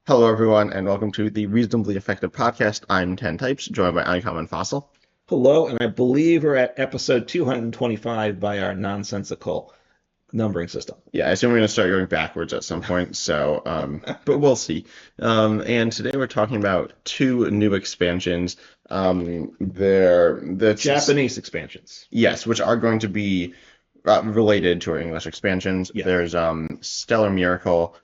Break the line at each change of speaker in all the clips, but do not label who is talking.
Hello, everyone, and welcome to the Reasonably Effective Podcast. I'm 10 Types, joined by Uncommon Fossil.
Hello, and I believe we're at episode 225 by our nonsensical numbering system.
Yeah, I assume we're going to start going backwards at some point, but we'll see. And today we're talking about two new expansions. They're the
Japanese expansions.
Yes, which are going to be related to our English expansions.
Yes.
There's Stellar Miracle.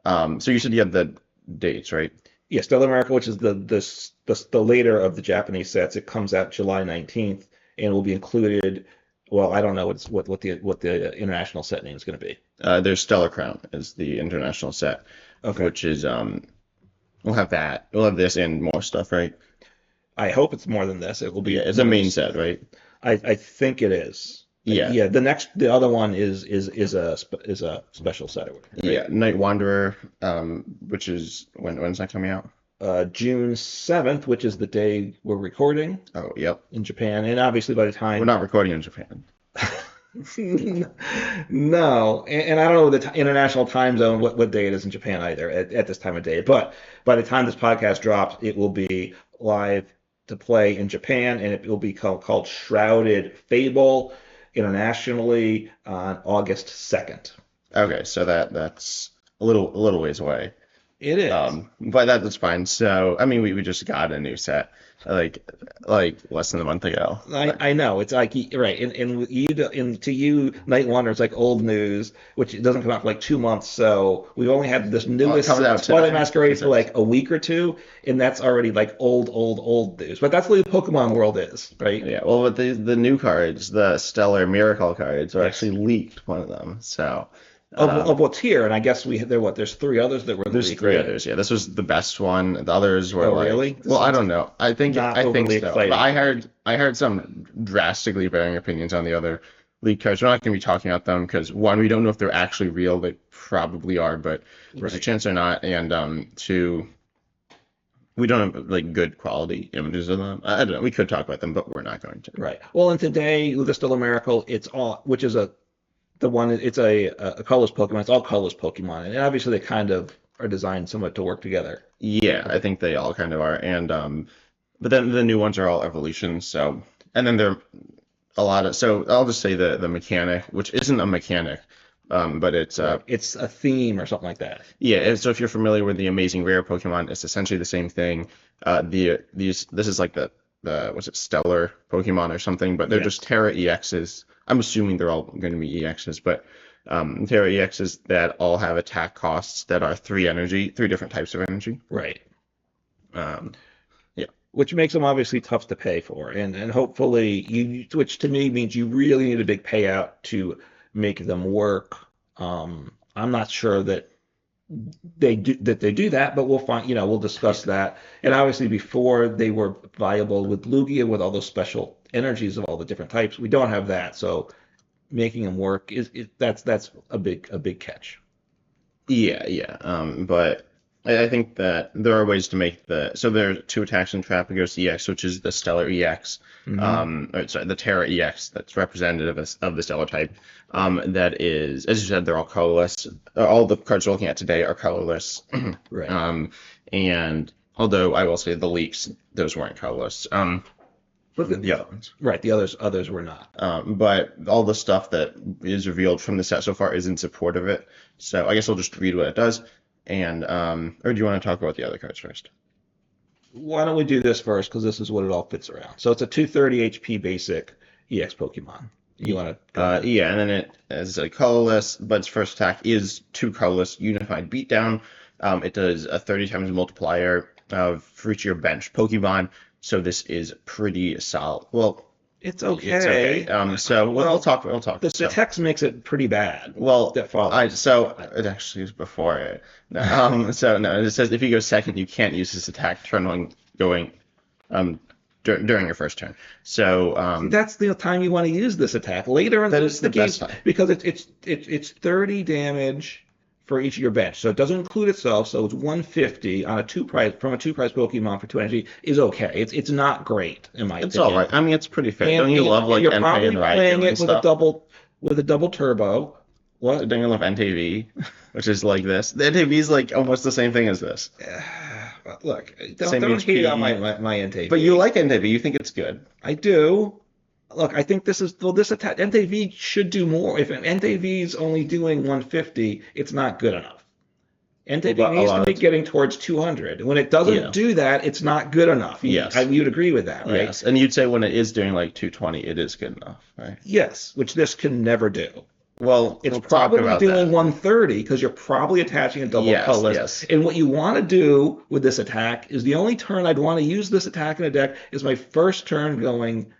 So you said you had the dates, right?
Yeah, Stellar Miracle, which is the later of the Japanese sets. It comes out July 19th and will be included. Well, I don't know what the international set name is going to be.
There's Stellar Crown is the international set,
Okay.
which is we'll have that. We'll have this and more stuff, right?
I hope it's more than this. It will be.
Yeah, it's a main set, right?
I think it is.
Yeah.
Yeah. The other one is a special set. Right?
Yeah, Night Wanderer, which is when's that coming out?
June 7th, which is the day we're recording
Oh, yep.
in Japan, and obviously by the time
We're not recording in Japan.
No, and I don't know the international time zone, what day it is in Japan either at this time of day. But by the time this podcast drops, it will be live to play in Japan, and it will be called Shrouded Fable internationally on August 2nd.
Okay, so that's a little ways away.
It is.
But that's fine. So I mean, we just got a new set like less than a month ago.
I know it's like right, and to you, Night Wanderer is like old news, which it doesn't come out for like 2 months. So we've only had this newest
comes out
Twilight
today.
Masquerade for like a week or two, and that's already like old news. But that's the way the Pokemon world is, right?
Yeah, well, but the new cards, the Stellar Miracle cards, are
Yes.
actually leaked. One of them. So
Of what's here, and I guess there's three others that were
there's
leaked,
three
right?
others. Yeah, this was the best one. The others were
Oh,
like,
really? This
well, I
sounds
don't know. I think
not
I think
overly
so.
exciting.
But I heard some drastically varying opinions on the other leaked cards. We're not going to be talking about them because one, we don't know if they're actually real. They probably are, but there's a
Right.
chance they're not. And two, we don't have like good quality images of them. I don't know. We could talk about them, but we're not going to.
Right. Well, and today with the Stellar Miracle, it's all which is the one it's a colorless Pokemon. It's all colorless Pokemon, and obviously they kind of are designed somewhat to work together.
Yeah, I think they all kind of are. And but then the new ones are all evolutions. So and then there are a lot of so I'll just say the mechanic, which isn't a mechanic, but it's
Right. It's a theme or something like that.
yeah. So if you're familiar with the Amazing Rare Pokemon, it's essentially the same thing. This is like the what's it, Stellar Pokemon or something, but they're
Yeah.
just Terra EXs. I'm assuming they're all going to be EXs, but Terra EXs that all have attack costs that are three different types of energy.
Right.
Um, yeah.
Which makes them obviously tough to pay for, and hopefully which to me means you really need a big payout to make them work. I'm not sure that they do that, but we'll find, we'll discuss that. And obviously, before they were viable with Lugia, with all those special energies of all the different types, we don't have that. So making them work that's a big catch.
Yeah, yeah. But I think that there are ways to make so there are two attacks in Trapagos EX, which is the Stellar EX, or sorry, the Terra EX that's representative of the Stellar type. That is, as you said, they're all colorless. All the cards we're looking at today are colorless.
Right.
And although I will say the leaks, those weren't colorless.
But
The other ones.
right, the others were not.
But all the stuff that is revealed from the set so far is in support of it. So I guess I'll just read what it does. And or do you want to talk about the other cards first?
Why don't we do this first? Because this is what it all fits around. So it's a 230 HP basic EX Pokemon. You want to?
Yeah, and then it is a colorless, but its first attack is two colorless Unified Beatdown. It does a 30 times multiplier for each of your bench Pokemon. So this is pretty solid. Well,
It's
it's okay.
okay.
So we'll talk. We'll talk.
The text makes it pretty bad.
Well,
That follows.
so it actually is before it. No, so no, it says if you go second, you can't use this attack turn on going during your first turn. So
That's the time you want to use this attack later in
that is the
game
best time.
because it's 30 damage for each of your bench. So it doesn't include itself. So it's 150 on a two prize Pokemon for 2 energy is okay. It's not great in my
It's
opinion.
all right. I mean, it's pretty fair.
And
Don't you love like
you're
Entei
probably
and
playing
Raikou
it
and stuff?
with a double turbo, What?
Danganronpa NTV, which is like this. The NTV is like almost the same thing as this.
Look,
Same
don't hate on
HP.
my NTV.
But you like NTV. You think it's good.
I do. Look, I think this is well, this attack NTV should do more. If NTV is only doing 150, it's not good enough. NTV
But a
needs to
lot
be
of
getting towards 200. When it doesn't
yeah.
do that, it's not good enough.
Yes.
You'd agree with that, right?
Yes. And you'd say when it is doing like 220, it is good enough, right?
Yes, which this can never do.
Well,
It's
we'll talk
probably
about
doing
that.
130 because you're probably attaching a double
Yes,
colorless.
yes.
And what you want to do with this attack is the only turn I'd want to use this attack in a deck is my first turn going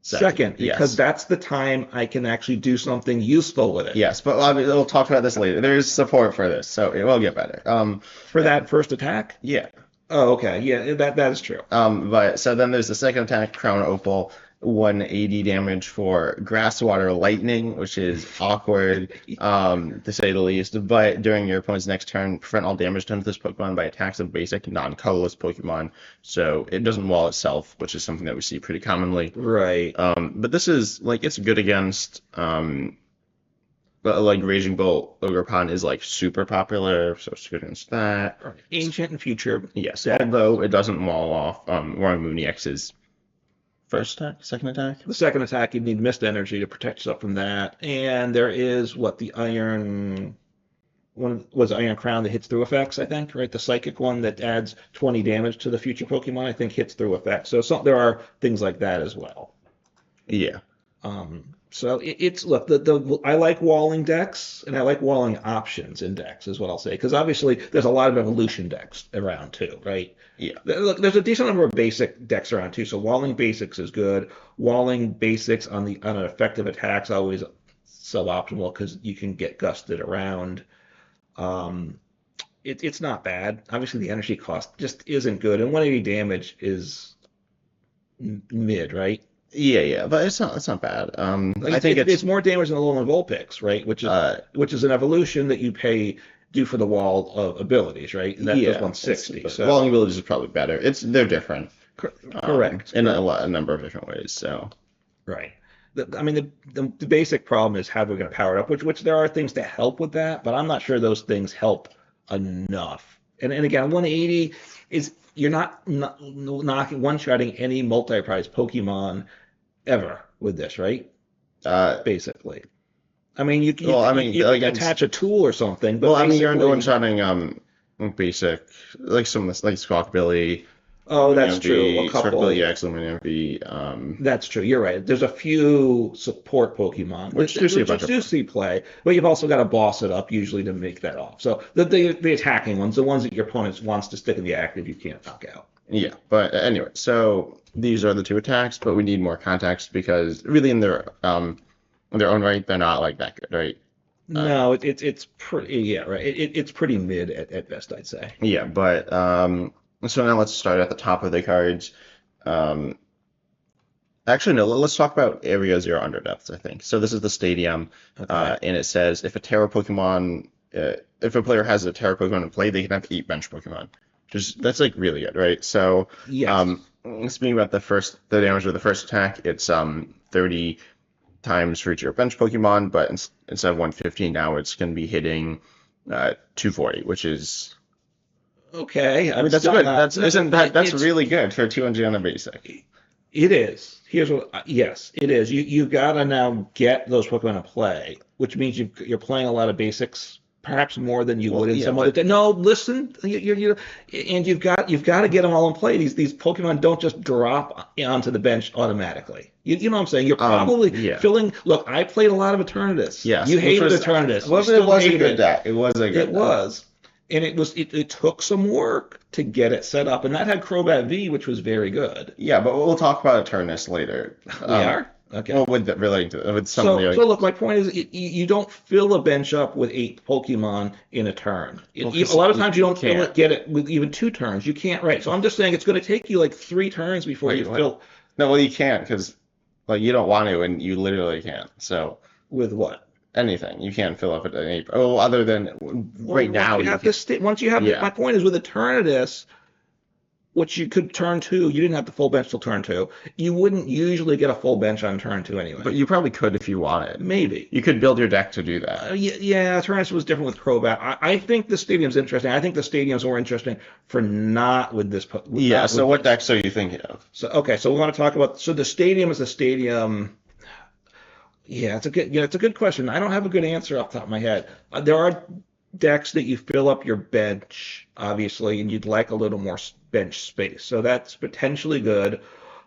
second because
Yes.
that's the time I can actually do something useful with it.
Yes, but we'll talk about this later. There's support for this, so it will get better.
For that first attack?
Yeah.
Oh, okay. Yeah, that is true.
But so then there's the second attack, Crown Opal, 180 damage for Grasswater Lightning, which is awkward, to say the least. But during your opponent's next turn, prevent all damage done to this Pokemon by attacks of basic non-colorless Pokemon. So it doesn't wall itself, which is something that we see pretty commonly.
Right.
But this is like it's good against but like Raging Bolt Ogerpon is like super popular, so it's good against that.
Ancient and future.
Yes, although it doesn't wall off Roaring Moon EX's first attack, second attack.
The second attack, you need Mist Energy to protect yourself from that. And there is the Iron Iron Crown that hits through effects, I think, right? The psychic one that adds 20 damage to the future Pokemon, I think, hits through effects. So there are things like that as well.
Yeah.
So it's look, I like walling decks and I like walling options in decks is what I'll say because obviously there's a lot of evolution decks around too, right?
Yeah.
Look, there's a decent number of basic decks around too. So walling basics is good. Walling basics on an effective attack's always suboptimal because you can get gusted around. It's not bad. Obviously the energy cost just isn't good, and 180 damage is mid, right?
Yeah, but it's not bad.
Like
I think
it's more damage than the Alolan Vulpix, right? Which is an evolution that you do for the wall of abilities, right? And that does 160. So
Walling Village is probably better. They're different.
Correct.
In a number of different ways. So
right. I mean, the basic problem is how we're going to power it up, which there are things to help with that, but I'm not sure those things help enough. And again, 180 is you're not knocking one-shotting any multi-prize Pokemon ever with this, right? Basically. I mean, you attach a tool or something, but
well, I mean, you're one-shotting basic, like Squawkabilly.
Oh, that's true. A couple.
Squawkabilly EX, Lumineon V.
That's true. You're right. There's a few support Pokemon
which do
see play, but you've also got to boss it up usually to make that off. So the attacking ones, the ones that your opponent wants to stick in the active, you can't knock out.
Yeah, but anyway, so these are the two attacks, but we need more context because really in their own right, they're not like that good, right?
No, it's pretty right. It's pretty mid at best, I'd say.
Yeah, but so now let's start at the top of the cards. Actually, no, let's talk about area 0 under depths, I think. So this is the stadium, and it says if a Terra Pokemon, if a player has a Terra Pokemon in play, they can have 8 bench Pokemon. That's like really good, right? So,
yes.
Speaking about the damage of the first attack, it's 30 times for each of your bench Pokemon, but instead of 115 now, it's going to be hitting 240, which is
okay.
I mean, that's good. That's really good for 200 on a basic.
It is. Here's what. Yes, it is. You gotta now get those Pokemon to play, which means you're playing a lot of basics, perhaps more than you would in some other. No, listen. And you've got to get them all in play. These Pokemon don't just drop onto the bench automatically. You know what I'm saying? You're probably filling. Look, I played a lot of Eternatus.
Yes,
you hated Eternatus.
It was a good deck. It was a good deck.
It was. And it took some work to get it set up, and that had Crobat V, which was very good.
Yeah, but we'll talk about Eternatus later.
We are? Okay.
Well, relating to with some
so look, my point is, you don't fill a bench up with 8 Pokemon in a turn. A lot of times you don't get it with even 2 turns. You can't, right? So I'm just saying it's going to take you like 3 turns before you fill.
No, well, you can't because you don't want to, and you literally can't. So
with what?
Anything. You can't fill up at an 8. Oh, other than now.
You have to once you have my point is with Eternatus, which you could turn 2. You didn't have the full bench till turn 2. You wouldn't usually get a full bench on turn 2 anyway.
But you probably could if you wanted.
Maybe.
You could build your deck to do that.
Yeah, Tyrannus was different with Crobat. I think the stadium's interesting. I think the stadium's more interesting for not with this.
Yeah. So what decks are you thinking of?
So okay, so we want to talk about. So the stadium is a stadium. Yeah, it's a good question. I don't have a good answer off the top of my head. There are decks that you fill up your bench, obviously, and you'd like a little more bench space. So that's potentially good.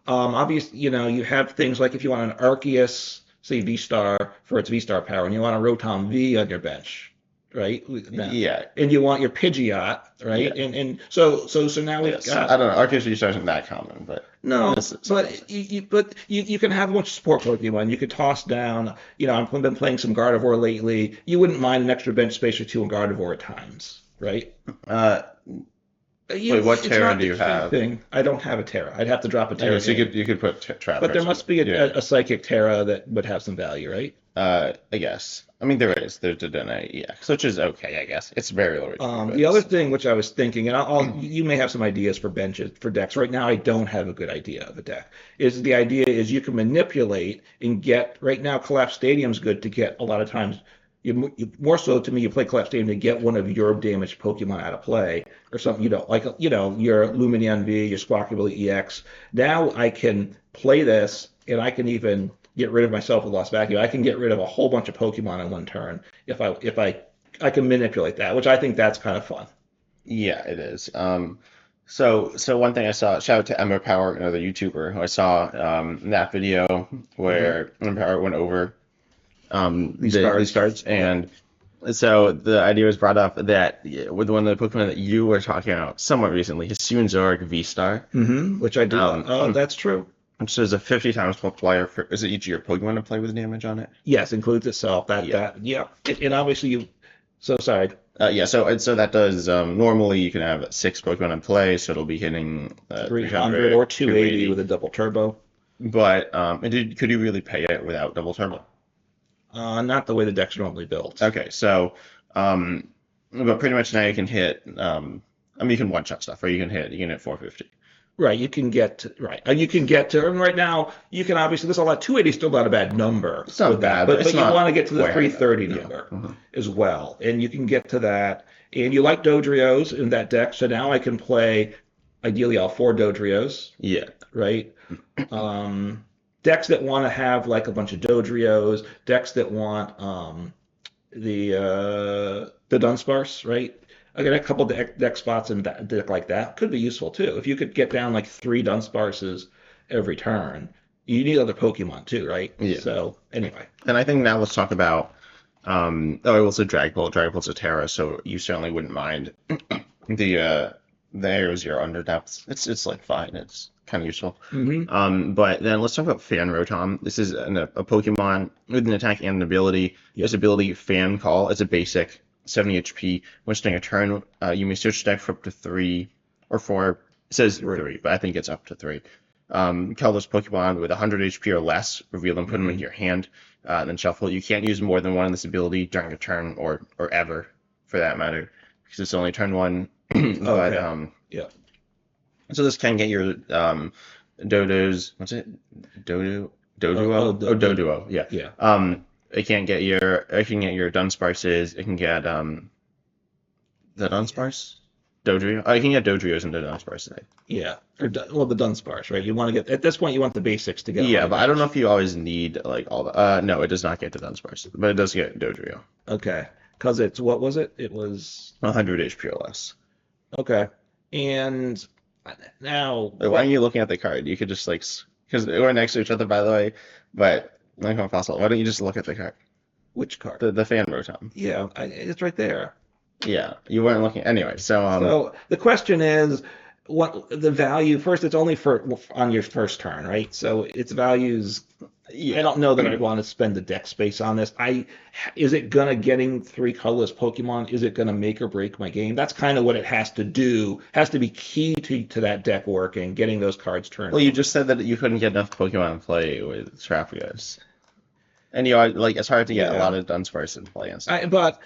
Obviously, you have things like if you want an Arceus, say V-Star for its V-Star power, and you want a Rotom V on your bench, right?
Yeah.
And you want your Pidgeot, right?
Yeah.
And so now we've got.
I don't know. Arceus V-Star isn't that common, but
no, but you can have a bunch of support Pokemon. You could toss down. I've been playing some Gardevoir lately. You wouldn't mind an extra bench space or 2 in Gardevoir at times, right?
Wait, what Terra do you have?
I don't have a Terra. I'd have to drop a Terra.
So you could put Trapper.
But there must be a Psychic Terra that would have some value, right?
I guess. I mean, there is. There's the Dene EX, which is okay, I guess. It's very low.
The other thing which I was thinking, and you may have some ideas for benches, for decks. Right now, I don't have a good idea of a deck. The idea is you can manipulate and get, right now, Collapse Stadium's good to get a lot of times. More so to me, you play Collapse Stadium to get one of your damaged Pokemon out of play or something. Your Lumineon V, your Squawkabilly EX. Now I can play this, and I can even get rid of myself with Lost Vacuum. I can get rid of a whole bunch of Pokemon in one turn if I can manipulate that, which I think that's kind of fun.
Yeah, it is. So one thing I saw, shout out to Emma Power, another YouTuber, who I saw that video where Emma Power went over these cards, and so the idea was brought up that with one of the Pokemon that you were talking about somewhat recently, Hisuian Zoroark V-Star,
which I do. That's true.
Which is a 50 times multiplier for, is it each of your Pokemon to play with damage on it?
Yes, includes itself. And obviously so sorry.
So that does, normally you can have 6 Pokemon in play, so it'll be hitting
300 or 280 with a double turbo.
But could you really pay it without double turbo?
Not the way the deck's normally built.
Okay, so but pretty much now you can hit. You can one shot stuff, or you can hit 450.
Right, you can get to, and right now you can obviously, there's a lot. 280 is still not a bad number.
It's not bad,
but you want to get to the 330 number as well, and you can get to that. And you like Dodrios in that deck, so now I can play ideally all 4 Dodrios.
Yeah.
Right. Decks that want to have like a bunch of Dodrios, decks that want the Dunsparce, right? I got a couple deck spots in that deck like that. Could be useful too. If you could get down like 3 Dunsparces every turn, you need other Pokemon too, right?
Yeah.
So anyway.
And I think now let's talk about I will say Dragapult. Dragapult's a Terra, so you certainly wouldn't mind the Aero Zero under depth. It's like fine. It's kind of useful. But then let's talk about Fan Rotom. This is a Pokemon with an attack and an ability. This ability, Fan Call. It's a basic 70 HP. When starting a turn, you may switch deck for up to 3 or 4. It says 3, but I think it's up to 3. Call those Pokemon with 100 HP or less, reveal them, put them into your hand, then shuffle. You can't use more than one of this ability during a turn or ever, for that matter, because it's only turn 1. But
yeah.
So this can get your Dodos. What's it? Doduo. Doduo. Yeah.
Yeah.
It can get your Dunsparces. It can get the Dunsparce. Dodrio. Oh, you can get Dodrios into Dunsparce.
Yeah. The Dunsparce, right? You want to get, at this point, you want the basics to get.
Yeah, but I don't know if you always need like all the. No, it does not get the Dunsparce, but it does get Dodrio.
Okay. Because it's, what was it? It was
100 HP or less.
Okay. And now,
why aren't you looking at the card? You could just like, because we're next to each other, by the way. But like possible. Why don't you just look at the card?
Which card?
The Fan Rotom.
Yeah, it's right there.
Yeah, you weren't looking anyway.
So the question is, what the value? First, it's only on your first turn, right? So its values. Yeah. I don't know that I'd want to spend the deck space on this. Is it gonna, getting 3 colorless Pokemon? Is it gonna make or break my game? That's kind of what it has to do. Has to be key to that deck working, getting those cards turned.
Well, you just said that you couldn't get enough Pokemon to play with Trapagos. And it's hard to get a lot of Dunsparce in play and stuff.
But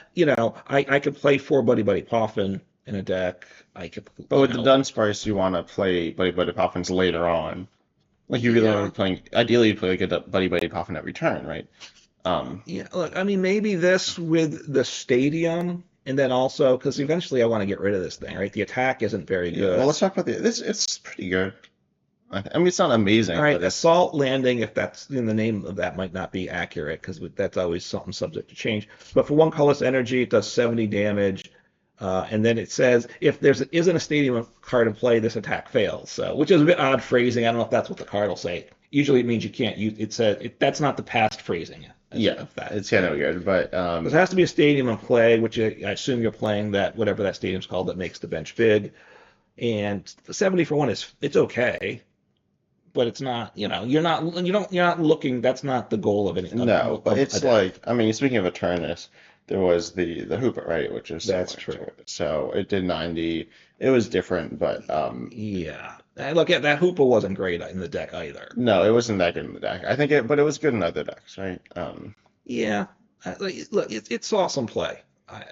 I could play 4 Buddy Poffin in a deck. I could,
But with the Dunsparce, you want to play Buddy Buddy Poffins later on. Like you really want to be playing. Ideally, you play like a Buddy Buddy Poffin every turn, right?
Yeah, look, I mean, maybe this with the stadium, and then also because eventually I want to get rid of this thing, right? The attack isn't very
Yeah.
good.
Well, let's talk about this. It's pretty good. I mean, it's not amazing,
All right,
but it's
assault landing, if that's in the name of that, might not be accurate because that's always something subject to change. But for one colorless energy, it does 70 damage. And then it says if there isn't a stadium card in play, this attack fails. So, which is a bit odd phrasing. I don't know if that's what the card will say. Usually it means you can't use it. Says that's not the past phrasing.
yeah, it's kind of weird. But
There has to be a stadium in play, which I assume you're playing that whatever that stadium's called that makes the bench big. And 70 for one it's okay, but it's not. You're not looking. That's not the goal of it.
no, but it's like I mean, speaking of Eternus, there was the Hooper, right, which is
That's
similar
true.
to it. So it did 90. It was different, but
Yeah. Look, at that Hoopa wasn't great in the deck either.
no, it wasn't that good in the deck. I think it, but it was good in other decks, right?
Yeah. Look, it saw some play.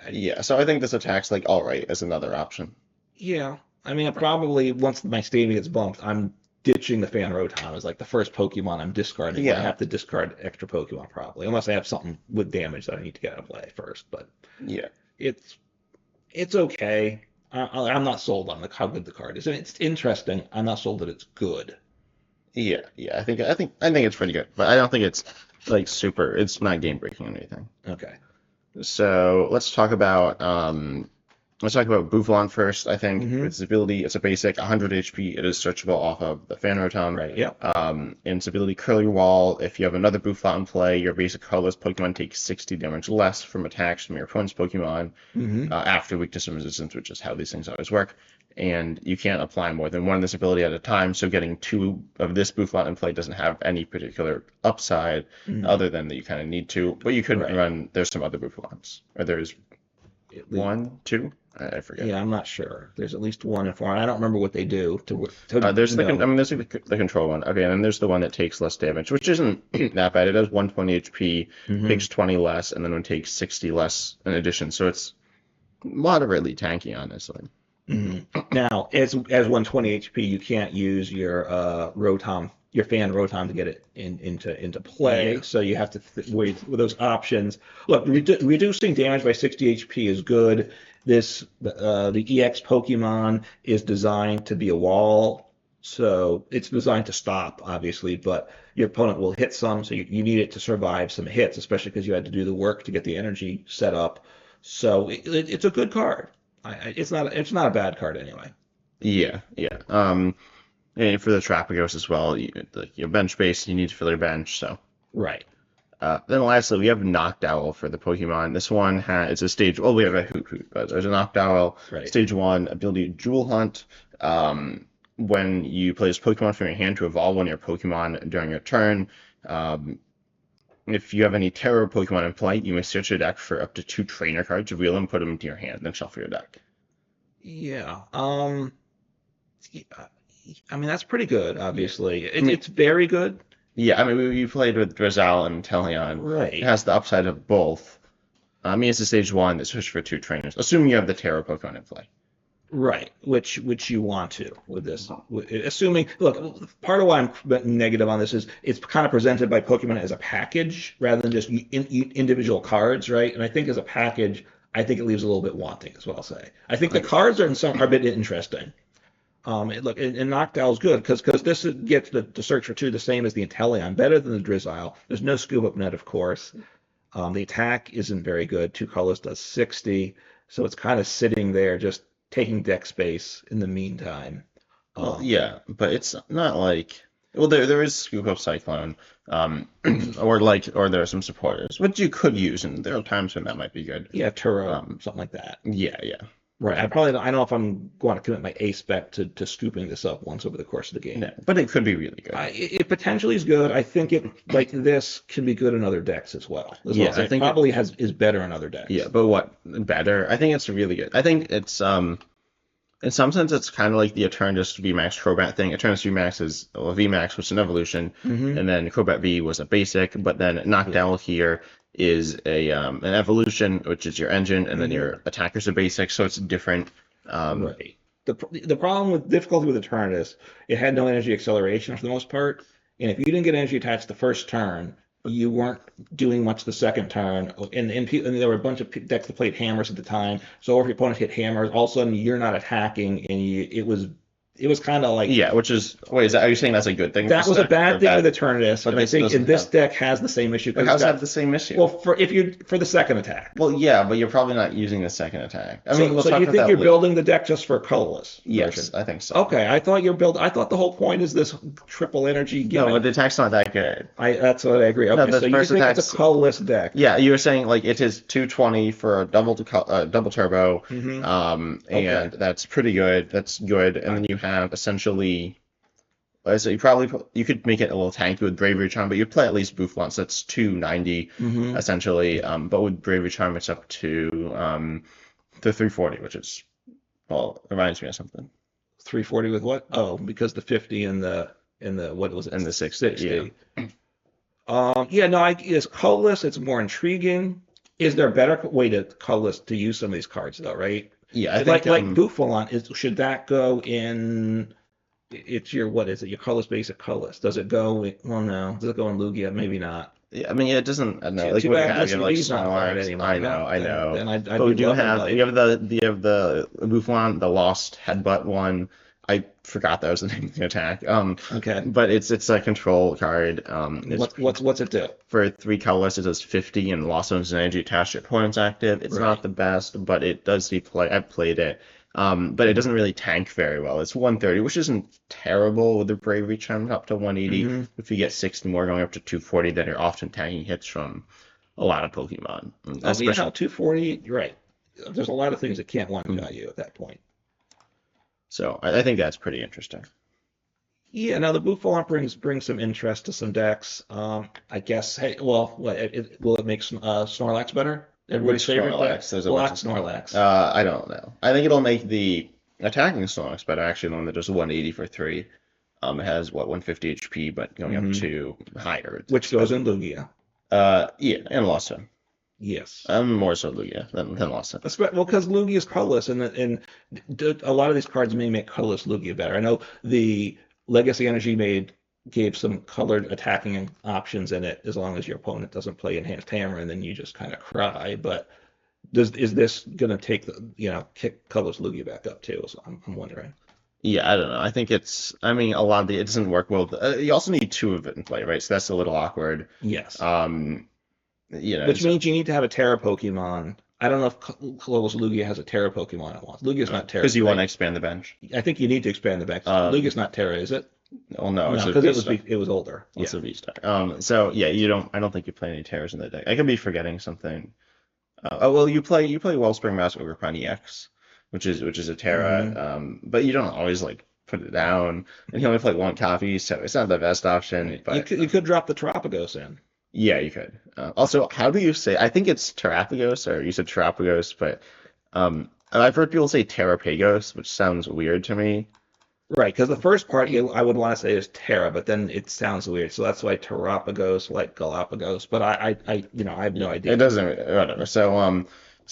Yeah. So I think this attack's like all right as another option.
Yeah. I mean, probably once my stadium gets bumped, I'm ditching the Fan Rotom as like the first Pokemon I'm discarding.
Yeah.
I have to discard extra Pokemon probably, unless I have something with damage that I need to get out of play first. But
Yeah.
it's okay. I'm not sold on how good the card is. And it's interesting. I'm not sold that it's good.
Yeah. Yeah. I think it's pretty good, but I don't think it's like super. It's not game breaking or anything.
Okay.
So let's talk about Bouffalon first. I think
Mhm.
its ability, it's a basic 100 HP. It is searchable off of the Fan Rotom.
Right. Yeah.
In its ability, Curl Your Wall. If you have another Bouffalon in play, your basic colorless Pokemon takes 60 damage less from attacks from your opponent's Pokemon
Hmm.
after weakness and resistance, which is how these things always work. And you can't apply more than one of this ability at a time. So getting two of this Bouffalon in play doesn't have any particular upside other than that you kind of need to. But you could
Right.
run. There's some other Bouffalons. Or there's one, two. I forget.
Yeah, I'm not sure. There's at least one in four. I don't remember what they do
There's
know.
there's the control one. Okay, and then there's the one that takes less damage, which isn't that bad. It does 120 HP,
Mhm.
takes 20 less, and then it takes 60 less in addition. So it's moderately tanky, honestly.
Mhm. Now, as 120 HP, you can't use your Rotom, your Fan Rotom to get it into play.
Yeah.
So you have to wait with those options. Look, reducing damage by 60 HP is good. The EX Pokemon is designed to be a wall, so it's designed to stop, obviously, but your opponent will hit some, so you need it to survive some hits, especially because you had to do the work to get the energy set up. So it's a good card. It's not a bad card anyway.
Yeah, yeah. And for the Trapagos as well, your bench base, you need to fill your bench. So
Right.
then lastly, we have Noctowl for the Pokemon. This one it's a stage. Well, we have a Hoot, but there's a Noctowl.
Right.
Stage 1 ability Jewel Hunt. When you place Pokemon from your hand to evolve one of your Pokemon during your turn, if you have any Terror Pokemon in play, you may search your deck for up to 2 trainer cards, reveal them, put them into your hand, then shuffle your deck.
Yeah. I mean, that's pretty good, obviously.
mean-
It's very good.
Yeah, I mean, we played with Drizzle and Teleon.
Right.
It has the upside of both. I mean, it's a stage 1 that switches for 2 trainers, assuming you have the Terror Pokemon in play.
Right, which you want to with this. Assuming, look, part of why I'm negative on this is it's kind of presented by Pokemon as a package rather than just individual cards, right? And I think as a package, I think it leaves a little bit wanting, is what I'll say. I think the cards are a bit interesting. Look, and Noctowl's good because this gets the search for 2 the same as the Inteleon, better than the Drizzile. There's no Scoop Up Net, of course. The attack isn't very good. 2 colors does 60, so it's kind of sitting there just taking deck space in the meantime.
Well, yeah, but it's not like there is Scoop Up Cyclone, or there are some supporters, which you could use, and there are times when that might be good.
Yeah, Turo, something like that.
Yeah, yeah.
Right. I don't know if I'm going to commit my A spec to scooping this up once over the course of the game.
No, but it could be really good.
It potentially is good. I think it like this can be good in other decks as well.
Yeah, I think
it probably is better in other decks.
Yeah, but what better? I think it's really good. I think it's in some sense it's kind of like the Eternatus VMAX Crobat thing. Eternatus VMAX is a VMAX, which is an evolution, and then Crobat V was a basic, but then Noctowl here is an evolution, which is your engine, and then your attacker's a basic, so it's different.
Right. the problem with difficulty with Eternatus, it had no energy acceleration for the most part, and if you didn't get energy attached the first turn, you weren't doing much the second turn, and there were a bunch of decks that played hammers at the time. So if your opponent hit hammers, all of a sudden you're not attacking, and it was kind of like
Yeah, which is wait, are you saying that's a good thing?
that was a bad thing with Eternatus,
But
and I
this
think
doesn't
this
have-
deck has the same issue.
But how's that the same issue?
Well, for the second attack.
Well, yeah, but you're probably not using the second attack. I
So,
mean, we'll
so
talk
you
about
think
that
you're
later.
building the deck just for colorless
Yes,
version?
I think so.
Okay, I thought the whole point is this triple energy
No,
gimmick.
but the attack's not that good.
That's what I agree. Okay,
the
so you
first
think it's
attack's-
a colorless deck?
Yeah, you were saying like it is 220 for a double turbo,
Mhm.
and that's pretty good. That's good, and then you have essentially. So you could make it a little tanky with Bravery Charm, but you'd play at least Boufflant, so that's 290
Mhm.
essentially. But with Bravery Charm, it's up to 340, which is well, reminds me of something.
340 with what? Oh, because the 50 and the what was it?
And the 60,
Yeah, no, it's colorless. It's more intriguing. Is there a better way to colorless to use some of these cards though? Right?
Yeah, I
like
think
Boufflant should that go in? It's your what is it? Your colorless basic colorless. Does it go? Well, no. Does it go in Lugia? Maybe not.
yeah, I mean, it doesn't. I don't know, like
Too
what you
bad
have, you
Mr.
have like
Lee's not part
Snorlax.
anymore.
I know.
Then I'd
But
be
we do
loving
have
life.
you have the Boufflant, the Lost Headbutt one. I forgot that was the name of the attack.
Okay.
But it's a control card.
What's it do?
For 3 colorless, it does 50 and lost owns an energy attached to your opponent's active. It's
Right.
not the best, but it does see play. I've played it. But it doesn't really tank very well. It's 130, which isn't terrible with the Bravery Charm up to 180.
Mhm.
If you get 60 more going up to 240, then you're often tanking hits from a lot of Pokemon.
Especially 240. You're right. There's a lot of things that can't one shot you at that point.
So I think that's pretty interesting.
Yeah, now the Bouffant brings some interest to some decks. I guess. Hey, well, will it make Snorlax better? Everybody's
Which
favorite
Snorlax?
deck?
There's a
Black
bunch of
Snorlax.
I don't know. I think it'll make the attacking Snorlax better, actually, the one that does 180 for 3. It has, 150 HP, but going up to higher.
Which goes in Lugia.
Yeah, and Lawson.
Yes.
More so Lugia than Lawson.
Well, because Lugia is colorless, and a lot of these cards may make colorless Lugia better. I know the Legacy Energy gave some colored attacking options in it, as long as your opponent doesn't play Enhanced Hammer, and then you just kind of cry. But is this gonna take kick colorless Lugia back up too? So I'm wondering.
Yeah, I don't know. I think a lot of it doesn't work well. You also need 2 of it in play, right? So that's a little awkward.
Yes.
Which
means you need to have a Terra Pokemon. I don't know if Colossus Lugia has a Terra Pokemon at once. Lugia's not Terra.
Because you want to expand the bench.
I think you need to expand the bench. Lugia's not Terra, is it?
Well, no, it's
because
a
it was older.
It's a V-Star. So yeah, I don't think you play any Terras in the deck. I could be forgetting something. You play Wellspring Mask Ogreprime EX, which is a Terra. But you don't always like put it down, and you only play 1 copy, so it's not the best option. But
you could drop the Terapagos in.
Yeah, you could. Also, how do you say? I think it's Terapagos, or you said Terapagos, but I've heard people say Terrapagos, which sounds weird to me.
Right, because the first part I would want to say is Terra, but then it sounds weird, so that's why Terapagos, like Galapagos. But I have no idea.
It doesn't. Whatever. So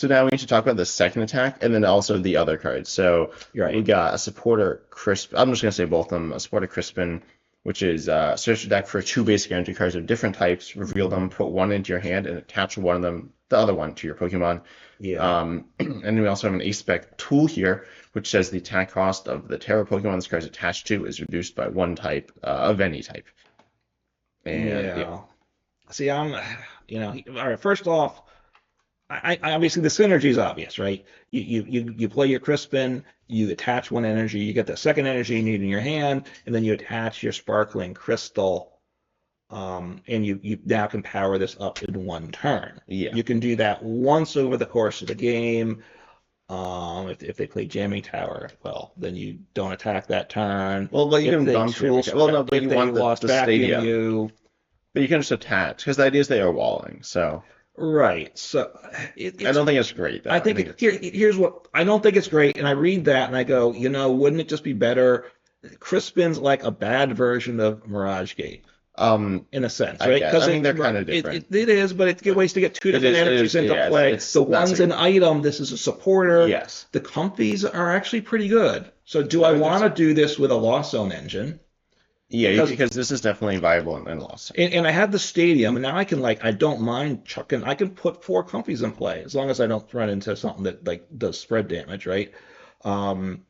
now we need to talk about the second attack, and then also the other cards. So
Right.
we got a supporter Crisp. I'm just gonna say both of them. A supporter Crispin, which is search the deck for 2 basic energy cards of different types, reveal them, put 1 into your hand, and attach the other one to your Pokemon.
Yeah.
And then we also have an Ace-Spec tool here, which says the attack cost of the Terra Pokemon this card is attached to is reduced by 1 type of any type. And
yeah. See, all right. First off, I obviously the synergy is obvious, right? You play your Crispin, you attach 1 energy, you get the second energy you need in your hand, and then you attach your Sparkling Crystal, and you now can power this up in 1 turn.
Yeah.
You can do that once over the course of the game. If they play Jamming Tower, well, then you don't attack that turn.
Well, but you
If
can
they
bump
tool-
Well, no, but
if
you
they
want
lost
the
Vacuum
stadium.
you.
But you can just attach, because the idea is they are walling. So
Right. So
I don't think it's great. Though.
I think here's what I don't think it's great, and I read that and I go, wouldn't it just be better? Crispin's like a bad version of Mirage Gate in a sense,
I
right?
guess. I mean, they're kind of different.
It is, but it's ways to get 2 different energies into play.
it's
the one's
a-
an item. This is a supporter.
Yes.
The comfies are actually pretty good. So do I want to do this with a Lost Zone engine?
Yeah,
Because
because this is definitely viable in Lost.
and I have the stadium, and now I can I don't mind chucking. I can put four comfies in play as long as I don't run into something that like does spread damage, right? Um,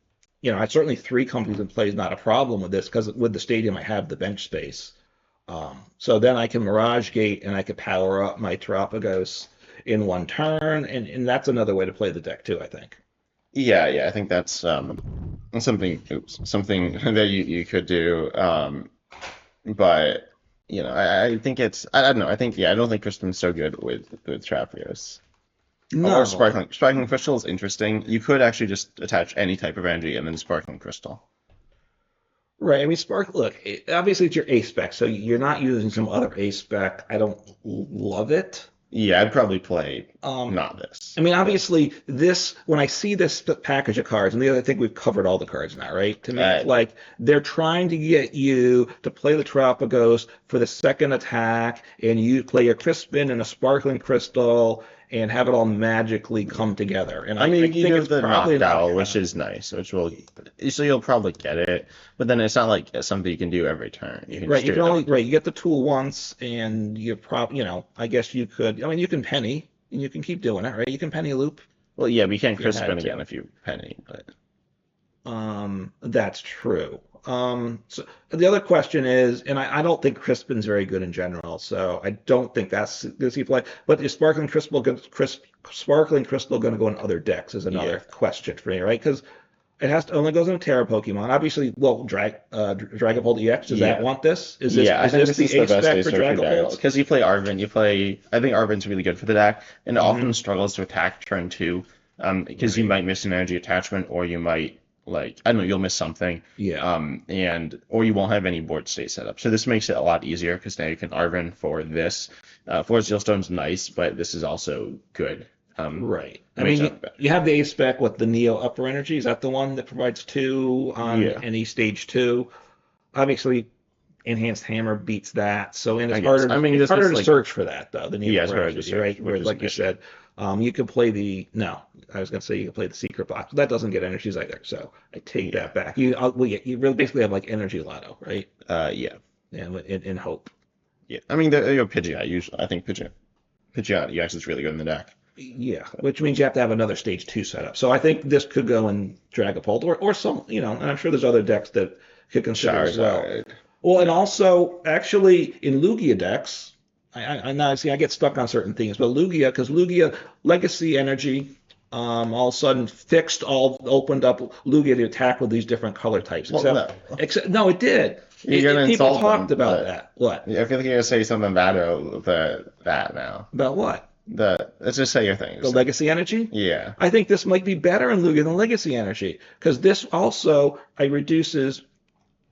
I certainly three comfies in play is not a problem with this because with the stadium I have the bench space. So then I can Mirage Gate and I could power up my Terapagos in one turn, and that's another way to play the deck too, I think.
Yeah, I think that's something that you could do. But I think I don't know. I think I don't think Crispin's so good with Trappios. Or
No.
Sparkling Crystal is interesting. You could actually just attach any type of energy and then Sparkling Crystal.
Right. I mean, Spark, look, obviously it's your A spec, so you're not using some other A spec. I don't love it.
Yeah, I'd probably play
Um,
not this.
I mean, obviously, when I see this package of cards, and I think we've covered all the cards now, right? To me, it's
Uh,
like they're trying to get you to play the Terapagos for the second attack, and you play a Crispin and a Sparkling Crystal, and have it all magically come together. And
I
I
mean, you
think
do
it's
the
probably not
knockdown, which
happening.
is nice, so you'll probably get it. But then it's not like something you can do every turn. You can
Right,
just
you
do
can
it
only
out.
right, you get the tool once, and I guess you could. I mean, you can penny, and you can keep doing it, right? You can penny loop
Well, yeah, we can't
if you
Crispin
had
again
to.
if you penny, but
That's true. So the other question is, and I don't think Crispin's very good in general, so I don't think that's does he play. But is Sparkling Crystal going to go in other decks? Is
yeah.
another question for me, right? Because it has to only goes in a Terra Pokemon. Obviously, well, Dragapult EX, does that
Yeah.
want this? Is this
Yeah, I
is
think
this
this is
the
the
A
best
spec
ace
for
for Dragon
Dragapult?
because you play Arven. I think Arven's really good for the deck, and it often struggles to attack turn two, because you
Right.
might miss an energy attachment, or you might I don't know, you'll miss something,
Yeah.
and or you won't have any board state set up. So this makes it a lot easier because now you can Arven for this. Forest Steelstone's nice, but this is also good.
Right.
It
I
makes
mean,
it better.
you have the A spec with the Neo Upper Energy. Is that the one that provides two on
Yeah,
any stage two? Obviously, Enhanced Hammer beats that. So, and
I guess. I mean,
it's
this
harder
is
to
like
search for that though, the Neo
yeah, it's
Upper
hard to
Energy,
search,
right?
which
Whereas,
is an
like you
issue.
said, you could play no, I was gonna say you could play the Secret Box, but that doesn't get energies either. So I take
Yeah,
that back. You really basically have like Energy Lotto, right?
yeah,
And in Hope.
yeah. I mean, Pidgeot. Usually, I think Pidgeot EX is really good in the deck.
Yeah, which means you have to have another stage two setup. So I think this could go in Dragapult or some, and I'm sure there's other decks that could consider as well.
Charizard.
Well, and also actually in Lugia decks, I now see I get stuck on certain things, but because Lugia Legacy Energy, all of a sudden opened up Lugia to attack with these different color types.
Well, no.
Except no, it did.
You're gonna
People
insult them,
talked about
but
that. What?
I feel like you're gonna say something bad about that now.
About what?
Let's just say your
The
things.
Legacy Energy?
Yeah.
I think this might be better in Lugia than Legacy Energy because this also I reduces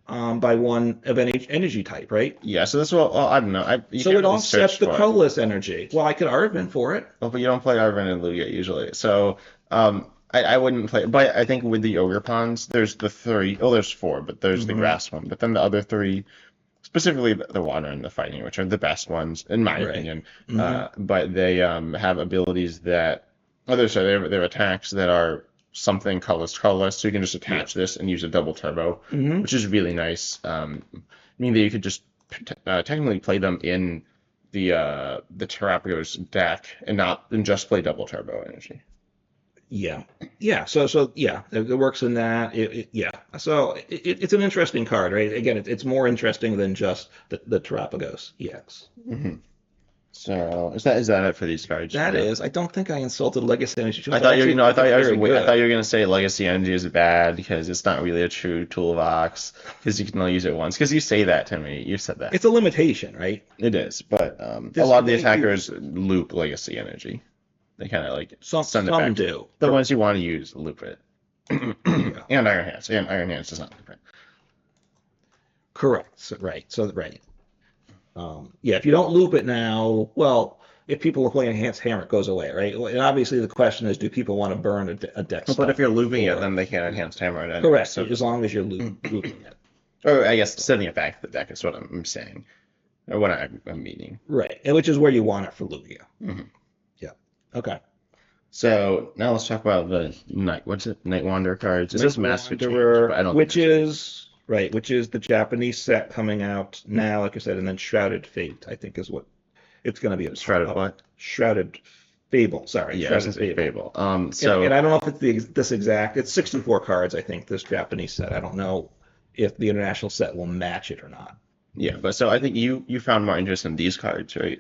by one of any energy type, right?
Yeah. So this will. Well, I don't know. You
So
can't
it
really
offsets
search
the
for it.
colorless energy. Well, I could Arvin for it.
Well, but you don't play Arven and Lugia usually. So I wouldn't play. But I think with the Ogre Pawns, there's the three. Oh, there's four, but there's the
Hmm.
grass one. But then the other three, specifically the water and the fighting, which are the best ones in my
Right.
opinion.
Hmm.
But they have abilities that. Oh, they have attacks that are something colorless, so you can just
Yeah.
attach this and use a double turbo,
Hmm.
which is really nice. Meaning that you could just technically play them in the Terrapagos deck and just play double turbo energy.
Yeah. Yeah. So yeah, it works in that. Yeah. So it's an interesting card, right? Again, it's more interesting than just the Terapagos EX.
Hmm. So is that it for these cards?
That
Yeah.
is, I don't think I insulted Legacy Energy.
I
I
thought
actually
I
think
thought
it's
I was
very
I thought
good.
you were gonna say Legacy Energy is bad because it's not really a true toolbox because you can only use it once. Because you say that to me, you said that.
It's a limitation, right?
It is, but a
This
lot of the
way you
attackers loop Legacy Energy. They kind of like send it
some
back.
do.
The ones you want to use loop it.
Yeah.
And Iron Hands. And Iron Hands does not loop it.
Correct. So, right. So right. Yeah, if you don't loop it now, well, if people are playing Enhanced Hammer, it goes away, right? Well, and obviously the question is, do people want to burn a deck
But if
stop
you're looping it,
or
then they can't enhance hammer it anyway.
correct,
So,
as long as you're looping it.
or I guess sending it back to the deck is what I'm saying, or what I'm meaning.
Right. And which is where you want it for Lugia.
Hmm.
Yeah. Okay.
So now let's talk about the Night. What's it? Night Wanderer cards. It
Night
says Master Change, but
Wanderer,
I don't think
which
that's right.
is right, which is the Japanese set coming out now, like I said, and then Shrouded Fate, I think is what it's going to be
Shrouded what?
Shrouded Fable. Sorry,
Yeah, I was gonna
Shrouded
say
Fable.
Fable.
And I don't know if it's this exact. It's 64 cards, I think, this Japanese set. I don't know if the international set will match it or not.
Yeah, but so I think you found more interest in these cards, right?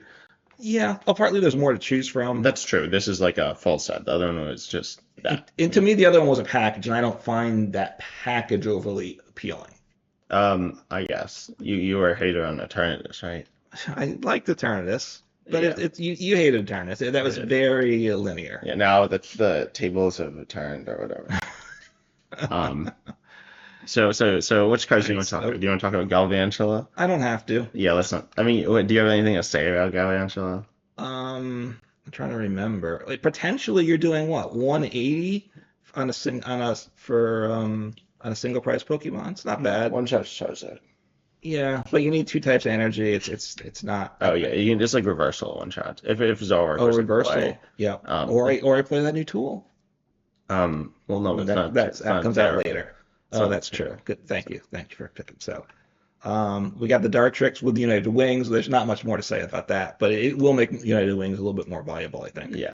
Yeah, well, partly there's more to choose from.
That's true. This is like a full set. The other one was just that.
And to me, the other one was a package, and I don't find that package overly appealing.
I guess you were a hater on Eternatus, right?
I like the Eternatus, but
Yeah.
you hated Eternatus. That was
I did.
very linear.
Yeah. Now the tables have returned or whatever. Um. So which cards do you want to talk
So
about? Do you want to talk about Galvantula?
I don't have to.
Yeah. Let's not. I mean, do you have anything to say about Galvantula?
I'm trying to remember. Like potentially, you're doing what 180 on a sing on a single price Pokemon. It's not bad.
One shot Charizard.
Yeah, but you need two types of energy. It's not.
Oh yeah, you can just like reversal one shot if Zoroark
Oh,
was in
reversal.
play.
Yeah.
Um.
Or I play that new tool.
Well, no, it's not.
That comes out
terrible.
later.
It's
Oh,
not
that's true.
terrible.
Good. Thank you. Thank you for picking. So, we got the Dartrix with United Wings. There's not much more to say about that, but it will make United Wings a little bit more viable, I think.
Yeah.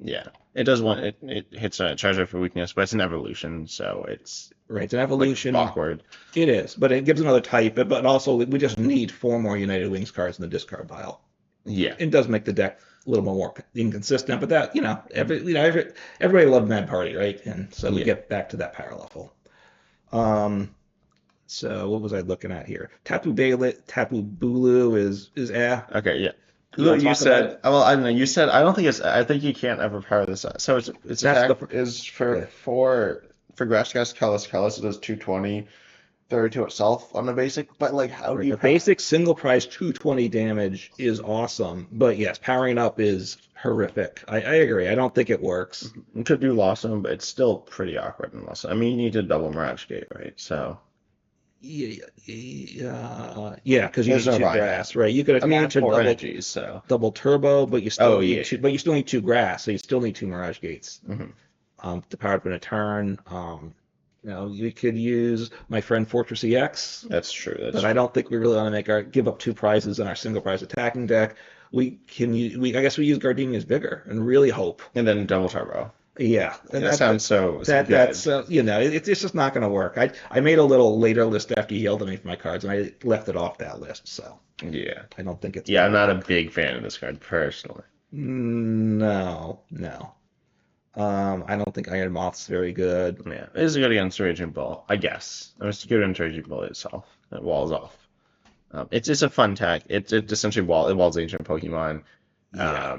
Yeah. It does want it hits a Charizard for weakness, but it's an evolution, so it's
Right. It's an
like
evolution.
awkward.
It is, but it gives another type. But also, we just need four more United Wings cards in the discard pile.
Yeah.
It does make the deck a little more inconsistent, but that everybody loved Mad Party, right? And so we
Yeah.
get back to that power level. Um, so what was I looking at here? Tapu Bulu is
Okay. Yeah.
You want to
You
talk about
said,
it?
well, I don't know. You said, I don't think it's, I think you can't ever power this up. So its
That's
attack
the
is
okay.
for Grasscast Kalas, it does 220, 30 to itself on the basic, but like, how do
Right.
you
The
power?
basic single price 220 damage is awesome, but yes, powering up is horrific. I agree. I don't think it works.
You could do Blossom, but it's still pretty awkward in Blossom. I mean, you need to double Mirage Gate, right? So,
Yeah, because you
there's
need
no
two
Ryan.
grass, right? You could
I mean,
attach a
4 energies, so.
double turbo, but
Oh, yeah.
you still need two grass, so you still need two Mirage Gates
Mhm.
to power up in a turn. You could use my friend Fortress EX,
That's true. That's
but I don't think we really want to give up two prizes in our single prize attacking deck. I guess we use Gardenia's Vigor and really hope.
And then double turbo.
Yeah, and
That sounds so good.
that's it's just not going to work. I made a little later list after you yelled at me for my cards, and I left it off that list, so
Yeah.
I don't think it's
Yeah,
gonna
I'm not a
work.
big fan of this card personally.
No. I don't think Iron Moth's very good.
Yeah, it is good against Raging Bull, I guess. It's good against Raging Bull itself. It walls off. It's a fun tech. It essentially walls ancient Pokemon.
Yeah.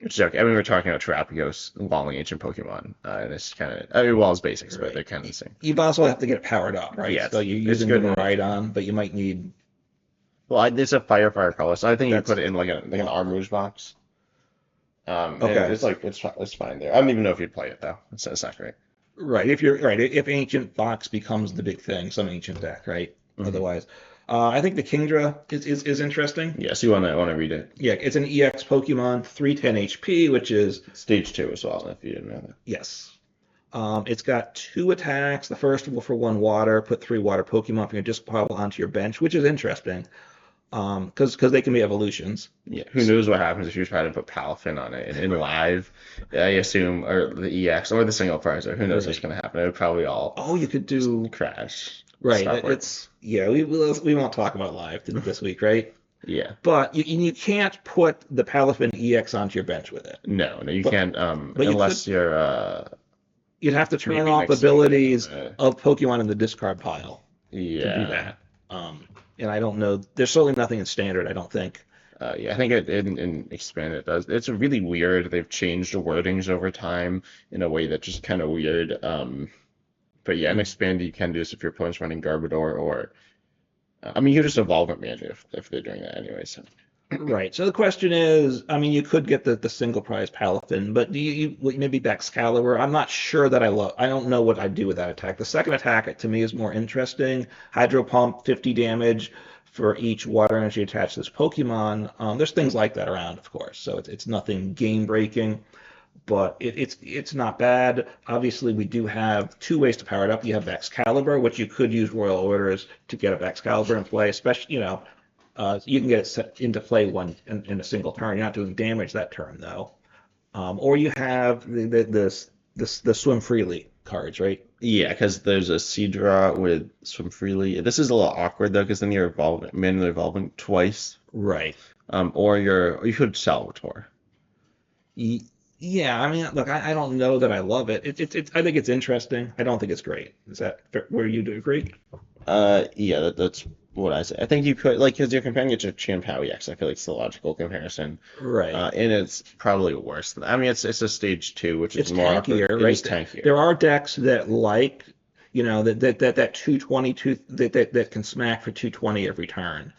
Which is okay. I mean, we're talking about Terapagos walling ancient Pokemon. And it's kind of, I mean, walls basics, but
Right.
they're kind of the same.
You also have to get it powered up, right?
Yeah,
So you're
it's
using
good.
the Miraidon, but you might need.
Well, it's a fire color, so I think you
That's
put it in like an Armouge box. And
Okay.
it's fine there. I don't even know if you'd play it though. It's not great.
Right. If Ancient Box becomes the big thing, some ancient deck, right?
Mhm.
Otherwise, I think the Kingdra is interesting.
Yes, you wanna read it.
Yeah, it's an EX Pokemon, 310 HP, which is
Stage 2 as well, if you didn't know that.
yes. It's got two attacks. The first will for one water, put three water Pokemon from your disc pile onto your bench, which is interesting. Because they can be evolutions.
Yeah, who knows what happens if you try to put Palafin on it in live? I assume, or the EX, or the single prize, or who knows what's
Right.
going to happen. It would probably all
Oh, you could do
crash.
right.
Stop working.
It's yeah. We won't talk about live this week, right?
Yeah.
But you can't put the Palafin EX onto your bench with it.
No, you
But-
can't,
but you
unless you're,
You'd have to turn
maybe
off
mixing it,
abilities
uh,
of Pokemon in the discard pile to do
yeah.
that. And I don't know. There's certainly nothing in standard, I don't think.
Yeah, I think in Expand it does. It's really weird. They've changed the wordings over time in a way that's just kind of weird. But yeah, in Expand you can do this if your opponent's running Garbodor or, I mean, you can just evolve it manually if they're doing that anyway. So
Right. So the question is, I mean, you could get the single prize Palafin, but do you maybe Excalibur? I'm not sure that I don't know what I'd do with that attack. The second attack to me is more interesting. Hydro Pump, 50 damage for each water energy attached to this Pokemon. There's things like that around, of course. So it's nothing game breaking. but it's not bad. Obviously, we do have two ways to power it up. You have Excalibur, which you could use Royal Orders to get up Excalibur in play, especially, you can get it set into play in a single turn. You're not doing damage that turn though. Or you have the swim freely cards, right?
Yeah, because there's a Seadra with Swim Freely. This is a little awkward though, because then you're manually evolving twice.
Right.
Or you could Salvatore.
Yeah, I mean, look, I don't know that I love it. I think it's interesting. I don't think it's great. Is that where you do agree?
Yeah, that's what I say. I think you could like because you're comparing it to Chien-Pao EX. I feel like it's the logical comparison.
Right.
And it's probably worse. I mean, it's a stage 2, which is
It's
more awkward.
tankier,
It
right?
is tankier.
There are decks that like, that 222 that can smack for 220 every turn.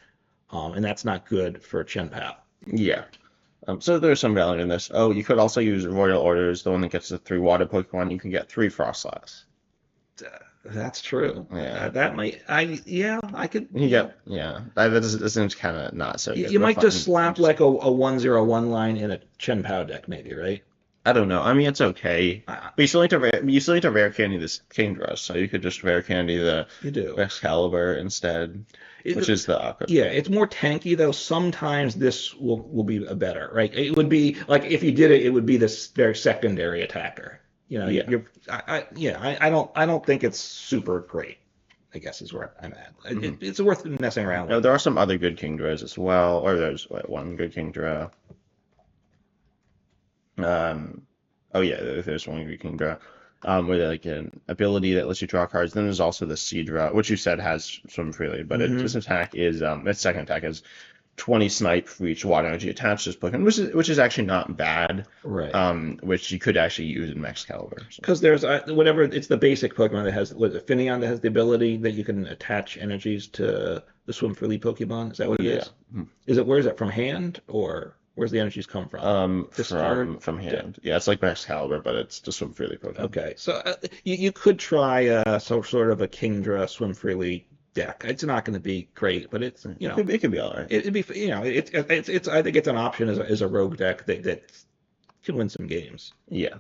And that's not good for Chen Pao.
Yeah. So there's some value in this. Oh, you could also use Royal Orders, the one that gets the 3 water Pokemon. You can get 3 Frostlass.
That's true.
Yeah.
I could.
Yeah. This seems kind of not so good.
You
but
might
fun.
just slap like a 1/0/1 line in a Chen Pao deck, maybe, right?
I don't know. I mean, it's okay.
Uh,
But you still need to rare candy this Kingdra, so you could just rare candy the
you do.
Excalibur instead,
It-
which is the awkward.
Yeah, it's more tanky though. Sometimes this will be a better, right? It would be like if you did it, it would be this very secondary attacker.
Yeah.
I don't think it's super great. I guess is where I'm at. It's worth messing around
No,
with.
there are some other good Kingdras as well, or there's one good Kingdra. Oh yeah, there's one good Kingdra. With like an ability that lets you draw cards. Then there's also the Seadra, which you said has Swim Freely, but its attack is its second attack is 20 snipe for each water energy attached to this Pokemon, which is actually not bad.
Right.
Which you could actually use in Excalibur. So.
Because there's whatever it's the basic Pokemon that has Finneon that has the ability that you can attach energies to the Swim Freely Pokemon. Is that what it is? Where is it from hand or where's the energies come from?
From hand. Yeah, it's like Excalibur, but it's just Swim Freely Pokemon.
Okay, so you could try sort of a Kingdra Swim Freely deck. It's not going to be great, but it's
It could be all right.
it'd be it's I think it's an option as a rogue deck that can win some games.
Yeah.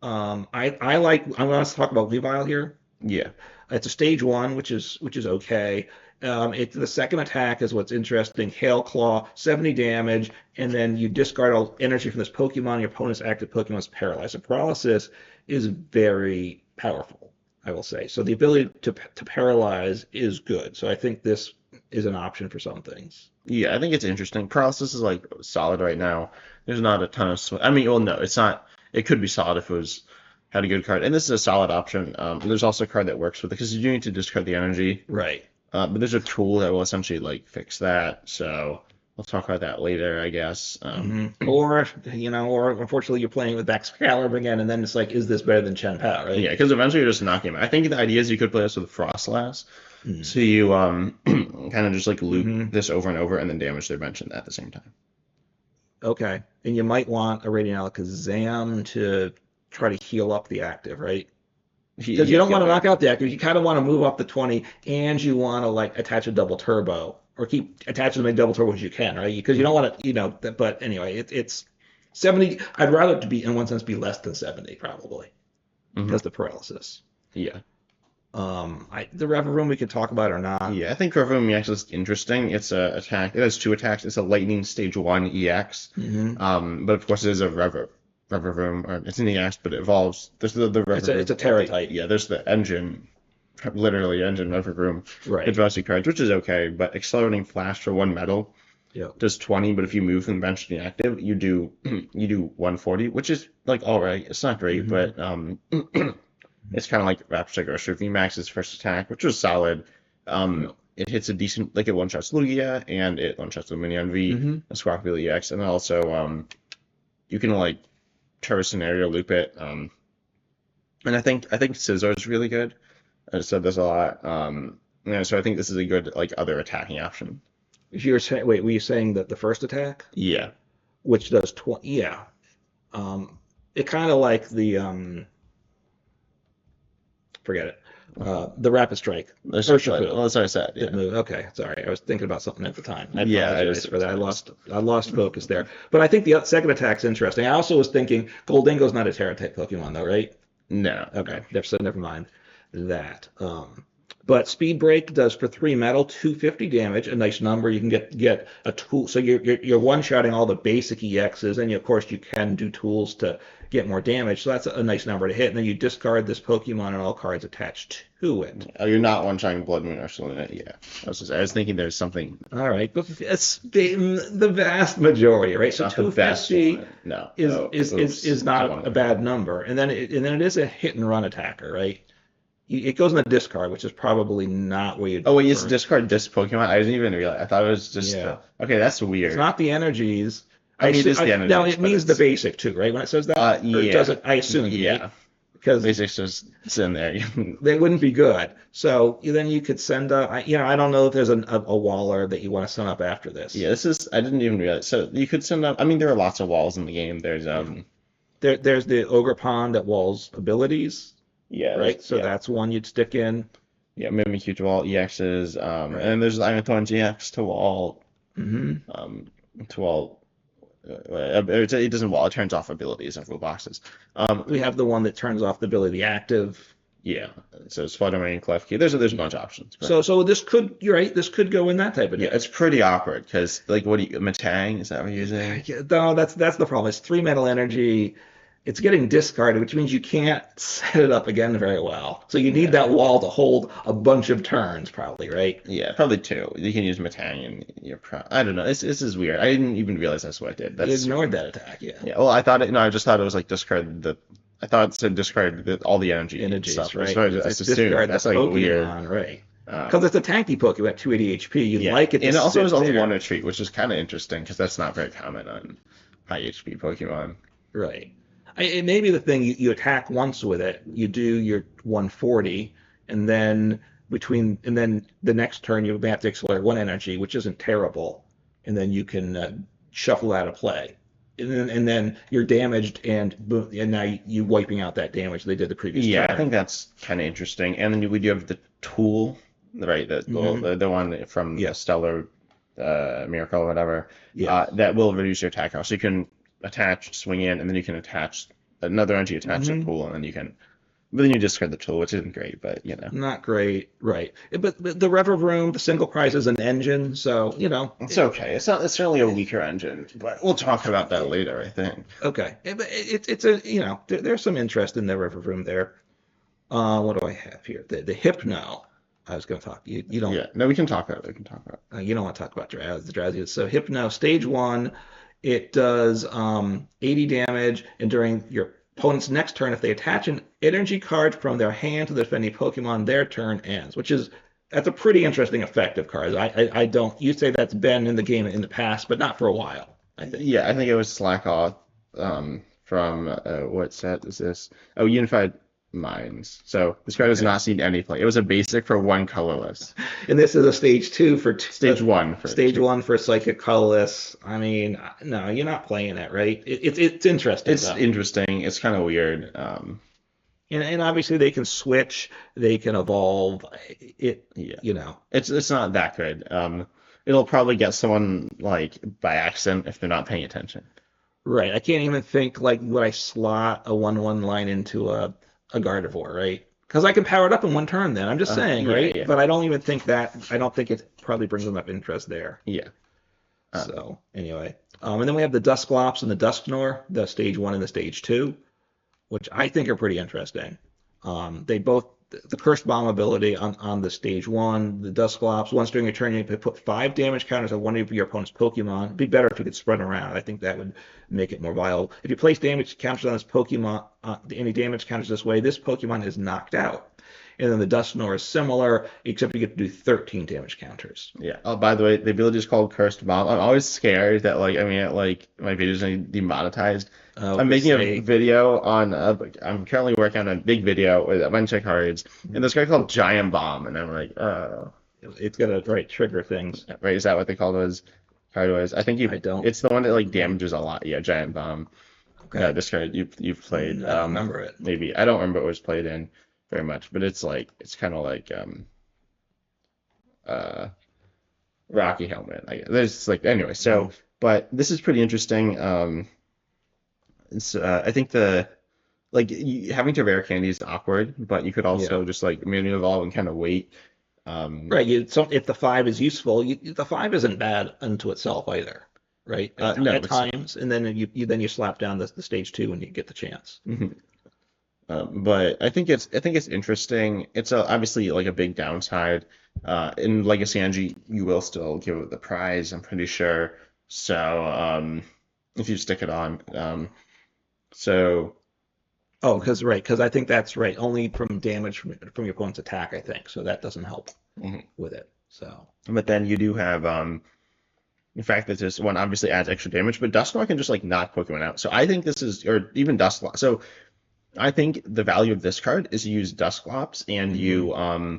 I want to talk about Weavile here.
Yeah.
It's a stage 1, which is okay. The second attack is what's interesting. Hail Claw, 70 damage, and then you discard all energy from this Pokemon. Your opponent's active Pokemon is paralyzed. And paralysis is very powerful, I will say. So the ability to paralyze is good. So I think this is an option for some things.
Yeah, I think it's interesting. Paralysis is like solid right now. There's not a ton of I mean, well, no, it's not. It could be solid if it had a good card, and this is a solid option. There's also a card that works with it because you do need to discard the energy.
Right.
But there's a tool that will essentially like fix that. So we'll talk about that later, I guess.
Or unfortunately you're playing with Excalibur again, and then it's like, is this better than Chen Pao, right?
Yeah, because eventually you're just knocking him out. I think the idea is you could play this with Frostlass. So you kind of just like loop this over and over and then damage their bench at the same time.
Okay. And you might want a Radiant Alakazam to try to heal up the active, right? Because you don't want to knock out the active. You kind of want to move up the 20, and you want to like attach a double turbo or keep attaching as many double turbos as you can, right? Because you don't want to, but anyway, it's 70. I'd rather it to be, in one sense, be less than 70 probably because the paralysis.
Yeah.
The Revavroom we could talk about or not.
Yeah, I think Revavroom EX is interesting. It's a attack. It has 2 attacks. It's a Lightning Stage 1 EX. But of course it is a Revavroom, or it's an EX, but it evolves. There's the Revavroom.
It's a Terra type.
Yeah, there's the engine, literally engine Revavroom.
Right.
Advancing cards, which is okay, but Accelerating Flash for 1 metal does 20, but if you move from the bench to the active, you do 140, which is like all right. It's not great, but it's kind of like Raptor Grocer VMAX's first attack, which was solid. It hits a decent, like it one-shots Lugia, and it one-shots Lumineon V, a Squawkville EX, and then also you can like Terra Scenario loop it. And I think Scizor is really good. I just said this a lot. So I think this is a good like other attacking option.
You're saying, wait, were you saying that the first attack?
Yeah.
Which does 20? Yeah. It kind of like the forget it. The Rapid Strike.
That's
Urshifu.
well, that's what I said.
It
Yeah.
moved. Okay, sorry. I was thinking about something at the time. I
Yeah, I
apologize
just-
for that. I lost focus there. But I think the second attack's interesting. I also was thinking Goldingo's not a Terra type Pokemon though, right?
No.
Okay, so never mind that. But Speed Break does for 3 metal, 250 damage, a nice number. You can get a tool, so you're one-shotting all the basic EXs, and of course you can do tools to get more damage. So that's a nice number to hit. And then you discard this Pokemon and all cards attached to it.
Oh, you're not one-shotting Blood Moon or Salina. Yeah. I was thinking there's something.
All right, but it's the vast majority, right? So
Not the best
250
one. No.
is not a bad number, and then it is a hit and run attacker, right? It goes in the discard, which is probably not where you.
Oh wait, it's discard this Pokemon. I didn't even realize. I thought it was just.
Yeah.
Okay, that's weird.
It's not the energies.
I mean, it is the energies.
Now it
but
means the
it's-
basic too, right? When it says that, Or
yeah.
does it? I assume,
Yeah.
right? Because
Basic's just it's in there.
they wouldn't be good. So then you could send up. I don't know if there's a Waller that you want to send up after this.
Yeah, this is. I didn't even realize. So you could send up. I mean, there are lots of walls in the game. There's
There's the Ogre Pond that walls abilities,
Yeah.
right? So
yeah.
that's one you'd stick in.
Yeah, Mimikyu to all EXs.
Right.
And there's Ironthorn GX to all.
Hmm.
To all. It doesn't wall. It turns off abilities and full boxes.
We have the one that turns off the ability, the active.
Yeah. So Spider-Man and Klefki. There's a bunch of options. But,
So this could, you're right, this could go in that type of
yeah,
deck.
it's pretty awkward because like what do you Matang? Is that what you're saying?
Yeah, no, that's the problem. It's 3 metal energy. It's getting discarded, which means you can't set it up again very well. So you need that wall to hold a bunch of turns, probably, right?
Yeah, probably 2. You can use Matang and you're I don't know. This is weird. I didn't even realize that's what I did.
You
That's
ignored that attack, yeah.
yeah. Well, I thought it. No, I just thought it was like discard the. I thought it said discard all the energy
Energies,
stuff.
right?
So I just
It's
assumed
discard the
that's like weird.
Pokemon, right?
Uh,
Because it's a tanky Pokemon at 280 HP. You'd
yeah.
like it to
and it also
sit
has only
there.
one retreat, which is kind of interesting because that's not very common on high HP Pokemon.
Right. It may be the thing you attack once with it, you do your 140, and then the next turn you may have to accelerate 1 energy, which isn't terrible, and then you can shuffle out of play, and then you're damaged, and boom, and now you wiping out that damage they did the previous
Yeah,
turn.
I think that's kind of interesting. And then we do have the tool, right? The one from
Yeah.
Stellar Miracle or whatever.
Yeah.
That will reduce your attack cost. So you can attach, swing in, and then you can attach another energy, attach a tool, and then you can. But then you discard the tool, which isn't great, but you know.
Not great, right? But the Reverroom, the single prize is an engine, so
It's okay. It's not necessarily a weaker engine, but we'll talk about that later, I think.
okay. But it's a there's some interest in the Reverroom there. What do I have here? The Hypno. I was going to talk. You don't.
Yeah. No, we can talk about it. We can talk about it.
You don't want to talk about the Drowsy. So Hypno, stage 1, it does 80 damage, and during your opponent's next turn, if they attach an energy card from their hand to the defending Pokemon, their turn ends, that's a pretty interesting effect of cards. I don't. You say that's been in the game in the past, but not for a while, I think.
Yeah, I think it was Slack Off from what set is this? Oh, Unified Minds. So this card has not seen any play. It was a basic for 1 colorless.
And this is a stage 2 for
Stage 1 for
Stage 1 for Psychic Colorless. I mean, no, you're not playing it, right? It's interesting.
It's
though.
interesting. It's kind of weird.
And obviously they can switch, they can evolve.
Yeah. It's not that good. It'll probably get someone like by accident if they're not paying attention.
Right. I can't even think like would I slot a 1/1 line into a Gardevoir, right? Because I can power it up in 1 turn then. I'm just saying,
yeah,
right?
yeah.
But I don't even think that. I don't think it probably brings enough interest there.
Yeah.
So anyway, and then we have the Dusclops and the Dusknoir, the stage 1 and the stage 2, which I think are pretty interesting. They both the Cursed Bomb ability on the stage 1, the Dusclops. Once during your turn, you can put 5 damage counters on one of your opponent's Pokemon. It'd be better if you could spread around. I think that would make it more viable. If you place damage counters on this Pokemon, any damage counters this way, this Pokemon is knocked out. And then the Dusknoir is similar, except you get to do 13 damage counters.
Yeah. Oh, by the way, the ability is called Cursed Bomb. I'm always scared that my videos are demonetized. I'm making a video on. I'm currently working on a big video with a bunch of cards, and this guy called Giant Bomb, and I'm like, oh.
It's got to trigger things.
Right? Is that what they called it? Card was? I think
I don't.
It's the one that damages a lot. Yeah, Giant Bomb.
Okay.
Yeah, this card you've played.
I don't remember it.
Maybe I don't remember what it was played in. very much, but it's kind of like uh Rocky Helmet. There's like anyway. So,
Mhm.
but this is pretty interesting. I think the like having to rare candy is awkward, but you could
Yeah.
also just like manually evolve and kind of wait.
Right. If the five is useful, the five isn't bad unto itself either. Right.
No,
At
it's
times, and then you slap down the stage two and you get the chance.
mhm. But I think it's interesting. It's obviously like a big downside. In Legacy Angie, you will still give it the prize, I'm pretty sure. So if you stick it on, so
Oh, because I think that's right. Only from damage from your opponent's attack, I think. So that doesn't help
mhm.
with it. So
But then you do have the fact that this one obviously adds extra damage, but Dusknoir can just like knock Pokemon out. So I think this is, or even Dusclops. So I think the value of this card is you use Dusclops and
hmm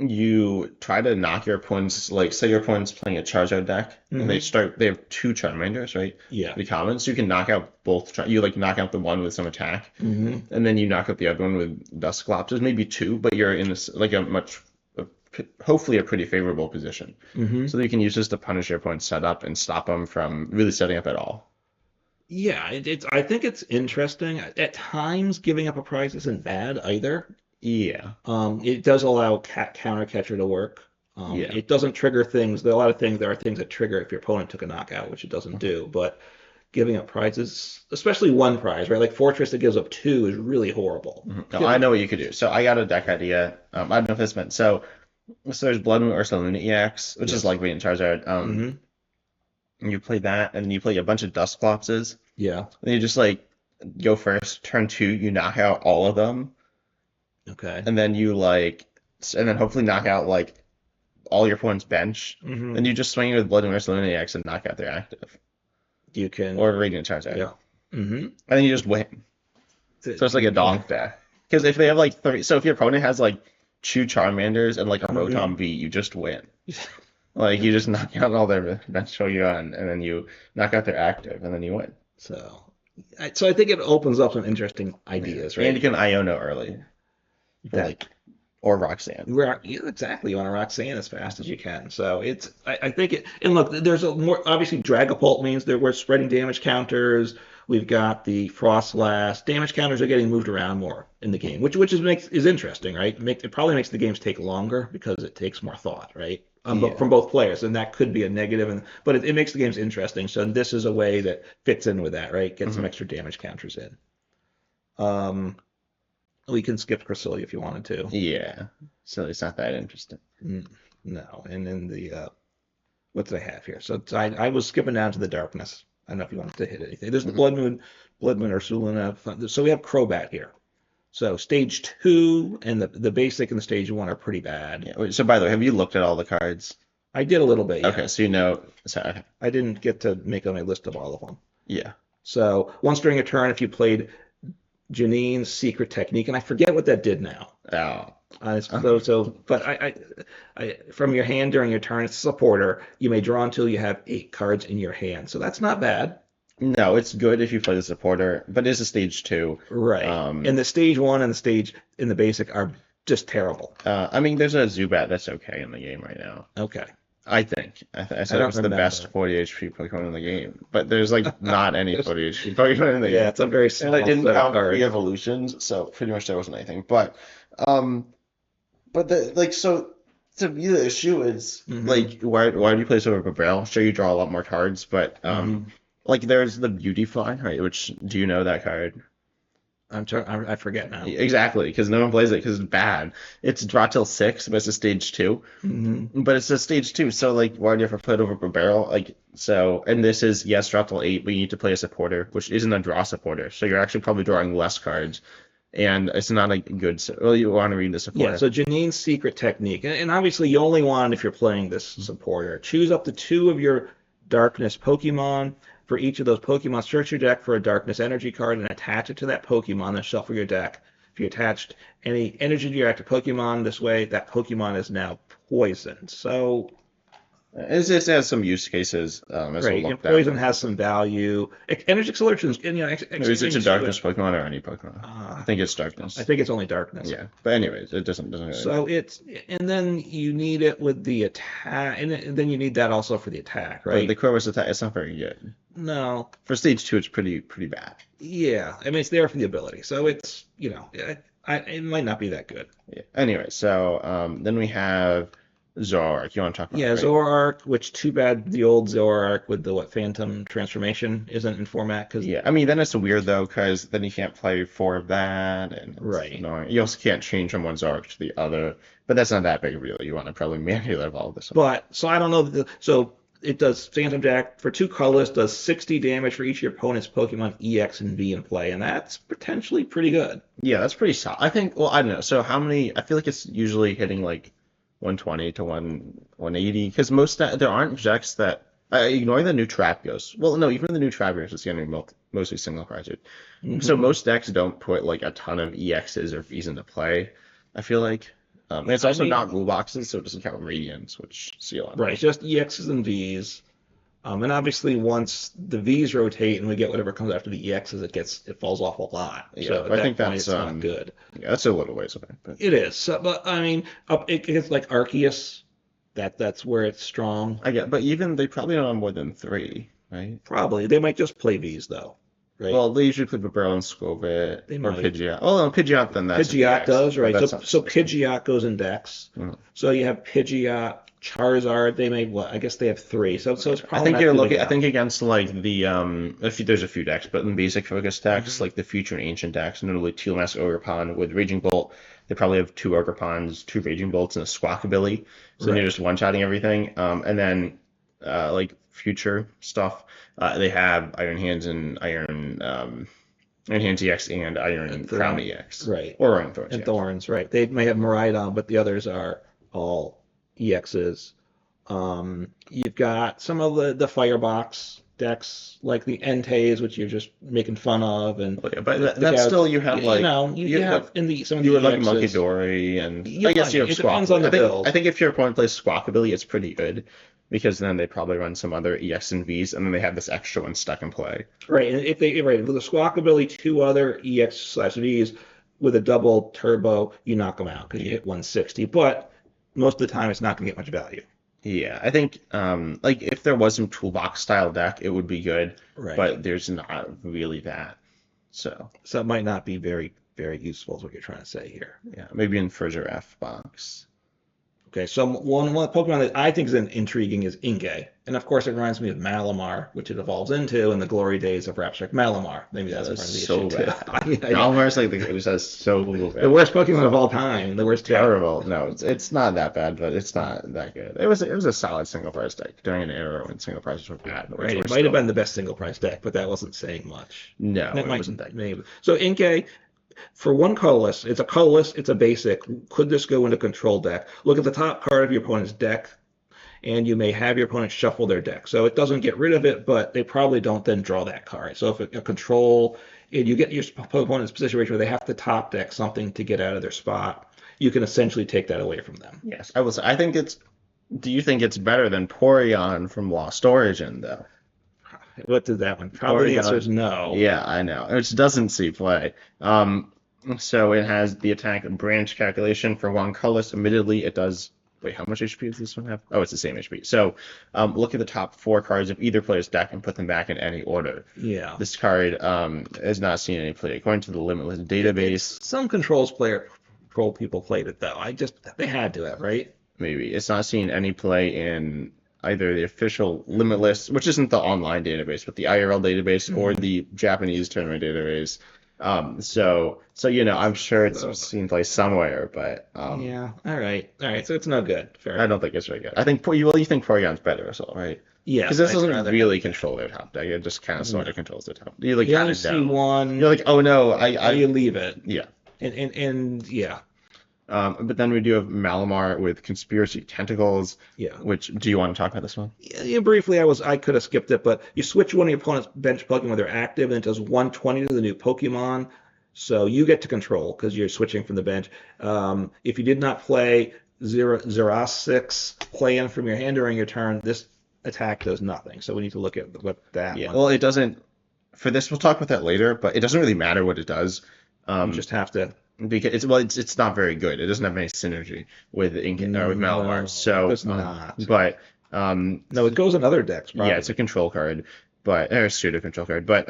you try to knock your opponent's, like say your opponent's playing a Charizard deck and
hmm
they have two Charmanders, right?
yeah.
Pretty common. So you can knock out both. You like knock out the one with some attack,
hmm
and then you knock out the other one with Dusclops. There's maybe two, but you're in this like a much hopefully a pretty favorable position.
hmm
So that you can use this to punish your opponent's setup and stop them from really setting up at all.
Yeah, it's. I think it's interesting. At times, giving up a prize isn't bad either.
Yeah,
It does allow counter catcher to work.
yeah.
It doesn't trigger things. There are a lot of things. There are things that trigger if your opponent took a knockout, which it doesn't
Mhm.
do. But giving up prizes, especially one prize, right? Like Fortress that gives up two is really horrible.
Mhm. No, I know what you could do. So I got a deck idea. I don't know if this meant so there's Blood Moon Ursa Luna EX, which is
Yes.
like being Charizard.
hmm
And you play that, and you play a bunch of Dusclopses.
Yeah.
Then you just like go first, turn two, you knock out all of them,
Okay.
and then and then hopefully knock out like all your opponent's bench.
hmm
Then you just swing with Blood Moon Ursa Luna EX and knock out their active
You can.
or Radiant Charizard,
Yeah. hmm
and then you just win. So it's like a donk deck. Because if they have like three, so if your opponent has like two Charmanders and like a
hmm
Rotom V, you just win. Like you just knock out all their bench Shogun, and then you knock out their active, and then you win.
So, so I think it opens up some interesting
Yeah.
ideas,
And you
right?
can Iono early for
That
like or Roxanne.
yeah, exactly. You want to rock sand as fast as you can. So it's, I think it, and look, there's a more, obviously Dragapult means that we're spreading damage counters. We've got the Frost Blast. Damage counters are getting moved around more in the game, which is interesting, right? It probably makes the games take longer because it takes more thought, right? But
Yeah.
from both players, and that could be a negative, but it makes the games interesting. So this is a way that fits in with that, right? Get some
hmm
extra damage counters in. Um, we can skip Cresselia if you wanted to.
Yeah. So it's not that interesting.
No, and then what did I have here? So I was skipping down to the darkness. I don't know if you wanted to hit anything. There's the
hmm
Blood Moon, Ursulina. So we have Crobat here. So stage two and the basic and the stage one are pretty bad.
Yeah. Wait, so by the way, have you looked at all the cards?
I did a little bit, yeah.
Okay, so you know. So, okay.
I didn't get to make on my list of all of them.
Yeah.
So once during a turn, if you played Janine's Secret Technique, and I forget what that did now.
Oh.
But from your hand during your turn, it's a supporter. You may draw until you have 8 cards in your hand. So that's not bad.
No, it's good if you play the supporter, but it's a stage two.
Right.
Um,
And the stage one and the stage in the basic are just terrible.
I mean, there's a Zubat that's okay in the game right now.
Okay.
I think. I said
don't
it's the
remember.
best 40 HP Pokemon in the game, but there's like not any 40 HP Pokemon in the
Yeah,
game.
it's a very
And I
small
didn't
set of
count
cards.
re-evolutions, so pretty much there wasn't anything. Um, but the like so to me the issue is
Mhm.
like why do you play Silver Barrel? Sure, you draw a lot more cards, but
Mhm.
like there's the Beautifly, right? Which do you know that card?
I forget now.
Exactly, because no one plays it because it's bad. It's draw till 6, but it's a stage 2.
hmm
But it's a stage 2, so like why do you ever play it over a barrel? Like so, and this is yes, draw till 8, but you need to play a supporter, which isn't a draw supporter. So you're actually probably drawing less cards, and it's not a good. Well, you want to read the supporter.
Yeah, so Janine's Secret Technique. And obviously, you only want it if you're playing this supporter. Choose up to 2 of your Darkness Pokemon. For each of those Pokemon, search your deck for a Darkness Energy card and attach it to that Pokemon, then shuffle your deck. If you attached any energy to your active Pokemon this way, that Pokemon is now poisoned. So
It has some use cases, as we'll
Right,
look
and
down.
poison has some value. Energy Acceleration, and
Or is it a
exchange.
darkness Pokemon or any Pokemon? I
Uh,
think it's
I
darkness.
think it's only darkness.
Yeah. But anyways, it doesn't really
So
matter.
it's, and then you need it with the attack, and then you need that also for the attack,
But the
right?
Corvus attack, it's not very good.
No,
For stage 2, it's pretty bad.
yeah, I mean it's there for the ability, so it's it might not be that good.
Yeah. Anyway, so then we have Zoroark. You want to talk about
Yeah,
it, right?
Zoroark, which too bad the old Zoroark with the Phantom transformation isn't in format because
Yeah. I mean, then it's weird though, because then you can't play four of that, and it's
right.
annoying. You also can't change from one Zoroark to the other, but that's not that big of a deal. You want to probably manually evolve this one.
But so I don't know. So it does Phantom Jack for two colors, does 60 damage for each of your opponent's Pokemon EX and V in play, and that's potentially pretty good.
Yeah, that's pretty solid. I think. Well, I don't know. So how many? I feel like it's usually hitting like 120 to 180 because there aren't decks that ignore the new Trapgos. Well, no, even the new Trapgos is getting mostly single carded. So
Hmm.
most decks don't put like a ton of EXs or Vs into play. I feel like. And it's
I
also not
mean,
rule boxes, so it doesn't count Radiants, which see a lot of
right,
people.
it's just EXs and Vs. And obviously, once the Vs rotate and we get whatever comes after the EXs, it falls off a lot.
Yeah,
So at
but I think
that point,
that's
it's not good.
yeah, that's a little ways away. But
It is. So, but I mean, it gets like Arceus. That's where it's strong.
I get, but even they probably don't have more than three, right?
Probably they might just play Vs though, right?
Well, they usually play Bibarel and Scovet
They
or
might.
Pidgeot. Oh, no, Pidgeot, then that's an
Pidgeot
EX,
does,
but
right?
that's
So
not
so
special.
Pidgeot goes in Dex.
Mm.
So you have Pidgeot, Charizard. They made what? I guess they have three. So it's
I
probably
think
not
you're
too big
looking. I
out.
think against like there's a few decks, but in basic focus decks,
Hmm.
like the future and ancient decks, notably Teal Mask Ogerpon with Raging Bolt, they probably have two Ogerpons, two Raging Bolts, and a Squawkabilly. So then you're
Right.
just one-shotting everything. And then like future stuff, they have Iron Hands and Iron Hands EX and Iron
And
Crown
Thorn.
EX
Right.
or Iron Thorns
And
EX.
Thorns. Right. They may have Miraidon, but the others are all EXs. You've got some of the Firebox decks, like the Entei, which you're just making fun of, and
Oh, yeah, but
the
that's
Gauss.
still you have like
You have in the some of
you
the
would like Monkey
EXs.
Dory, and
You
I guess you
might.
have
It depends on
Squawkabilly.
the
I
build.
think if your opponent plays Squawkabilly, it's pretty good because then they probably run some other EX and Vs, and then they have this extra one stuck in play.
Right. And if they right with the Squawkabilly, two other EX/Vs with a double turbo, you knock them out because you hit 160. But most of the time, it's not going to get much value.
Yeah, I think like if there was some toolbox style deck, it would be good,
Right.
but there's not really that. So
So it might not be very, very useful, is what you're trying to say here.
yeah, maybe in Furzer F box.
Okay, so one Pokemon that I think is intriguing is Inkay. And of course, it reminds me of Malamar, which it evolves into in the glory days of Rapstrike Malamar. Maybe that's
That
part
is
of the
so
issue, too.
bad.
I know.
Almar's like it just has so
The
bad.
worst Pokemon of all time. The worst deck.
Terrible. No, it's not that bad, but it's not that good. It was a solid single price deck during an era when single prices were bad, which
Right,
we're
it might have
still.
been the best single price deck, but that wasn't saying much.
No,
And it
it
might
wasn't that good.
maybe. So Inkay, for one colorless, it's a colorless, it's a basic. Could this go into control deck? Look at the top card of your opponent's deck, and you may have your opponent shuffle their deck. So it doesn't get rid of it, but they probably don't then draw that card. So if a control, and you get your opponent's situation where they have to top deck something to get out of their spot, you can essentially take that away from them.
Yes, I will say. I think it's. Do you think it's better than Porygon from Lost Origin, though?
What did that one? Probably the answer is
Porygon.
no.
Yeah, I know. It doesn't see play. So it has the attack and branch calculation for one colorless. Admittedly, it does. Wait, how much HP does this one have? Oh, it's the same HP. So, look at the top four cards of either player's deck and put them back in any order.
Yeah.
This card has not seen any play according to the Limitless database.
Some control people played it though. They had to have, right?
Maybe it's not seen any play in either the official Limitless, which isn't the online database, but the IRL database or
Mhm.
the Japanese tournament database. So I'm sure it's seen play somewhere, but
Yeah. All right. All right. So it's no good. Fair
I
enough.
don't think it's very good. I think you think Porygon's better as well, right? Because
Yes,
this
I'd
doesn't
rather.
really control their top deck. It just kind of sort
No.
of controls the top. You like
You
got
only
it
see
down.
one,
You're like, oh no,
or you leave it.
yeah.
And yeah,
But then we do have Malamar with Conspiracy Tentacles,
yeah.
which do you want to talk about this one?
Yeah, briefly, I could have skipped it, but you switch one of your opponent's bench Pokemon when they're active, and it does 120 to the new Pokemon. So you get to control because you're switching from the bench. If you did not play Xerasix play in from your hand during your turn, this attack does nothing. So we need to look at what that
Yeah.
one.
Well, it doesn't. For this, we'll talk about that later, but it doesn't really matter what it does.
You just have to.
Because it's not very good. It doesn't have any synergy with with Malamar.
No,
So,
it does not.
but
No, it goes in other decks, probably.
yeah, it's a control card, but or a pseudo control card, but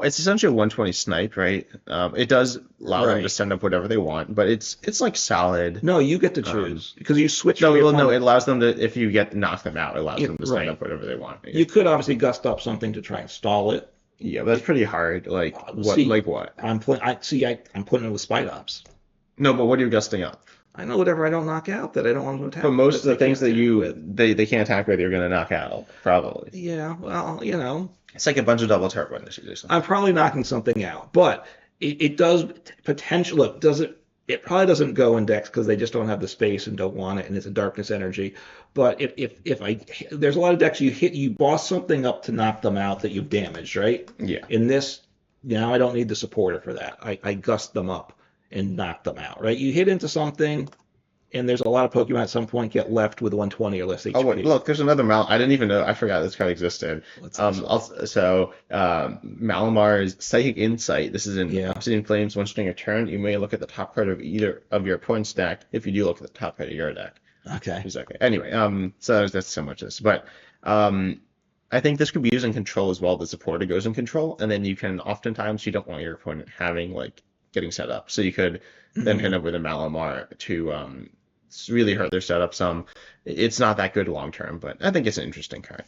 it's essentially a 120 snipe, right? It does allow them to
Right.
send up whatever they want, but it's like solid.
No, you get to choose because you switch.
No,
from your
well, no, it
opponent.
allows them to if you get to knock them out, it allows
Yeah,
them to send
right.
up whatever they want.
You could obviously gust up something to try and stall it.
Yeah, but that's pretty hard. Like what?
See,
Like what?
I'm putting. I'm putting it with Spite Ops.
No, but what are you gusting up?
I know whatever I don't knock out that I don't want to attack.
But most of the
they
things
can't
that
attack
you
with.
they can't attack with, you're gonna knock out probably.
Yeah, well,
It's like a bunch of double turbo initiatives or something.
I'm probably knocking something out, but it does potential. Look, does it? It probably doesn't go in decks because they just don't have the space and don't want it, and it's a darkness energy. But there's a lot of decks you boss something up to knock them out that you've damaged, right?
Yeah.
In this, now I don't need the supporter for that. I gust them up and knock them out, right? You hit into something, and there's a lot of Pokemon at some point get left with 120 or less HP.
Oh wait, look, there's another I didn't even know. I forgot this card existed.
What's
Malamar's Psychic Insight. This is in
Yeah.
Obsidian Flames. Once during your turn, you may look at the top card of either of your opponent's deck. If you do, look at the top card of your deck.
Okay.
Exactly. Anyway, so that's so much of this, but I think this could be used in control as well. The supporter goes in control, and then you can oftentimes you don't want your opponent having getting set up, so you could then hit up with a Malamar to really hurt their setup some. It's not that good long term, but I think it's an interesting card.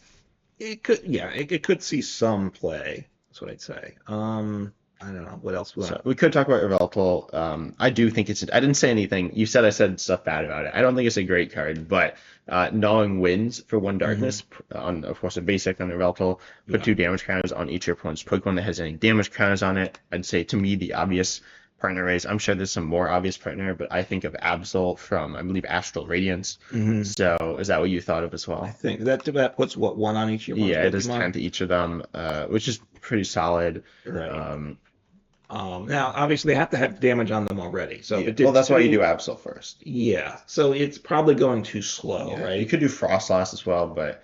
It could, yeah, it could see some play. That's what I'd say. I don't know what else.
So we could talk about Yveltal. I do think I didn't say anything. You said I said stuff bad about it. I don't think it's a great card, but Gnawing Winds for 1 darkness on, of course, a basic on Yveltal. Put 2 damage counters on each of your opponent's Pokemon that has any damage counters on it. I'd say to me the obvious partner is, I'm sure there's some more obvious partner, but I think of Absol from, I believe, Astral Radiance. So is that what you thought of as well?
I think that puts what 1 on each of your
Yeah, it does
Pokemon?
10 to each of them, which is pretty solid.
Right. Now, obviously, they have to have damage on them already. So if it did
Well, that's why you
2
do Absol first.
Yeah. So it's probably going too slow,
Yeah,
right?
you could do Froslass as well, but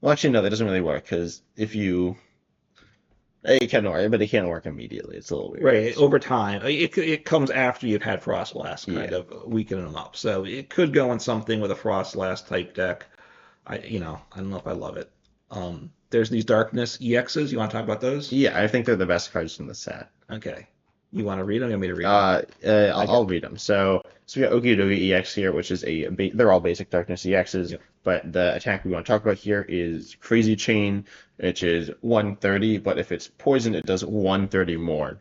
well, actually no, that doesn't really work because if you it can work, but it can't work immediately. It's a little weird.
Right. Over time, it comes after you've had Frostlass kind
Yeah.
of weakening them up. So it could go in something with a Frostlass type deck. I don't know if I love it. There's these Darkness EXs. You want to talk about those?
Yeah, I think they're the best cards in the set.
Okay. You want to read them? You want me to read them?
I'll read them. So we got Okidogi EX here, which is they're all basic Darkness EXs,
Yep.
but the attack we want to talk about here is Crazy Chain, which is 130, but if it's poison, it does 130 more.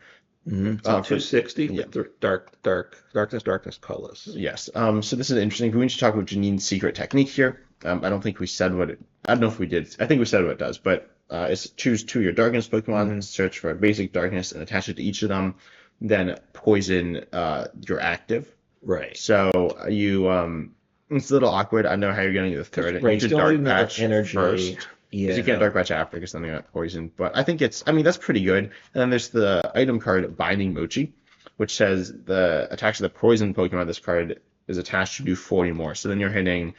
So
for-
260
yeah.
with darkness, colorless.
Yes. So this is interesting. We need to talk about Janine's secret technique here. I don't think we said what I don't know if we did. I think we said what it does, but it's choose 2 of your darkness Pokemon, search for a basic darkness, and attach it to each of them. Then poison your active.
Right.
So you it's a little awkward. I know how you're getting to the third.
Right.
You should
Still
dark
need another
patch
energy.
first.
Yeah.
Because you can't dark patch after because then they got poisoned. But I think that's pretty good. And then there's the item card Binding Mochi, which says the attacks of the poison Pokemon this card is attached to do 40 more. So then you're hitting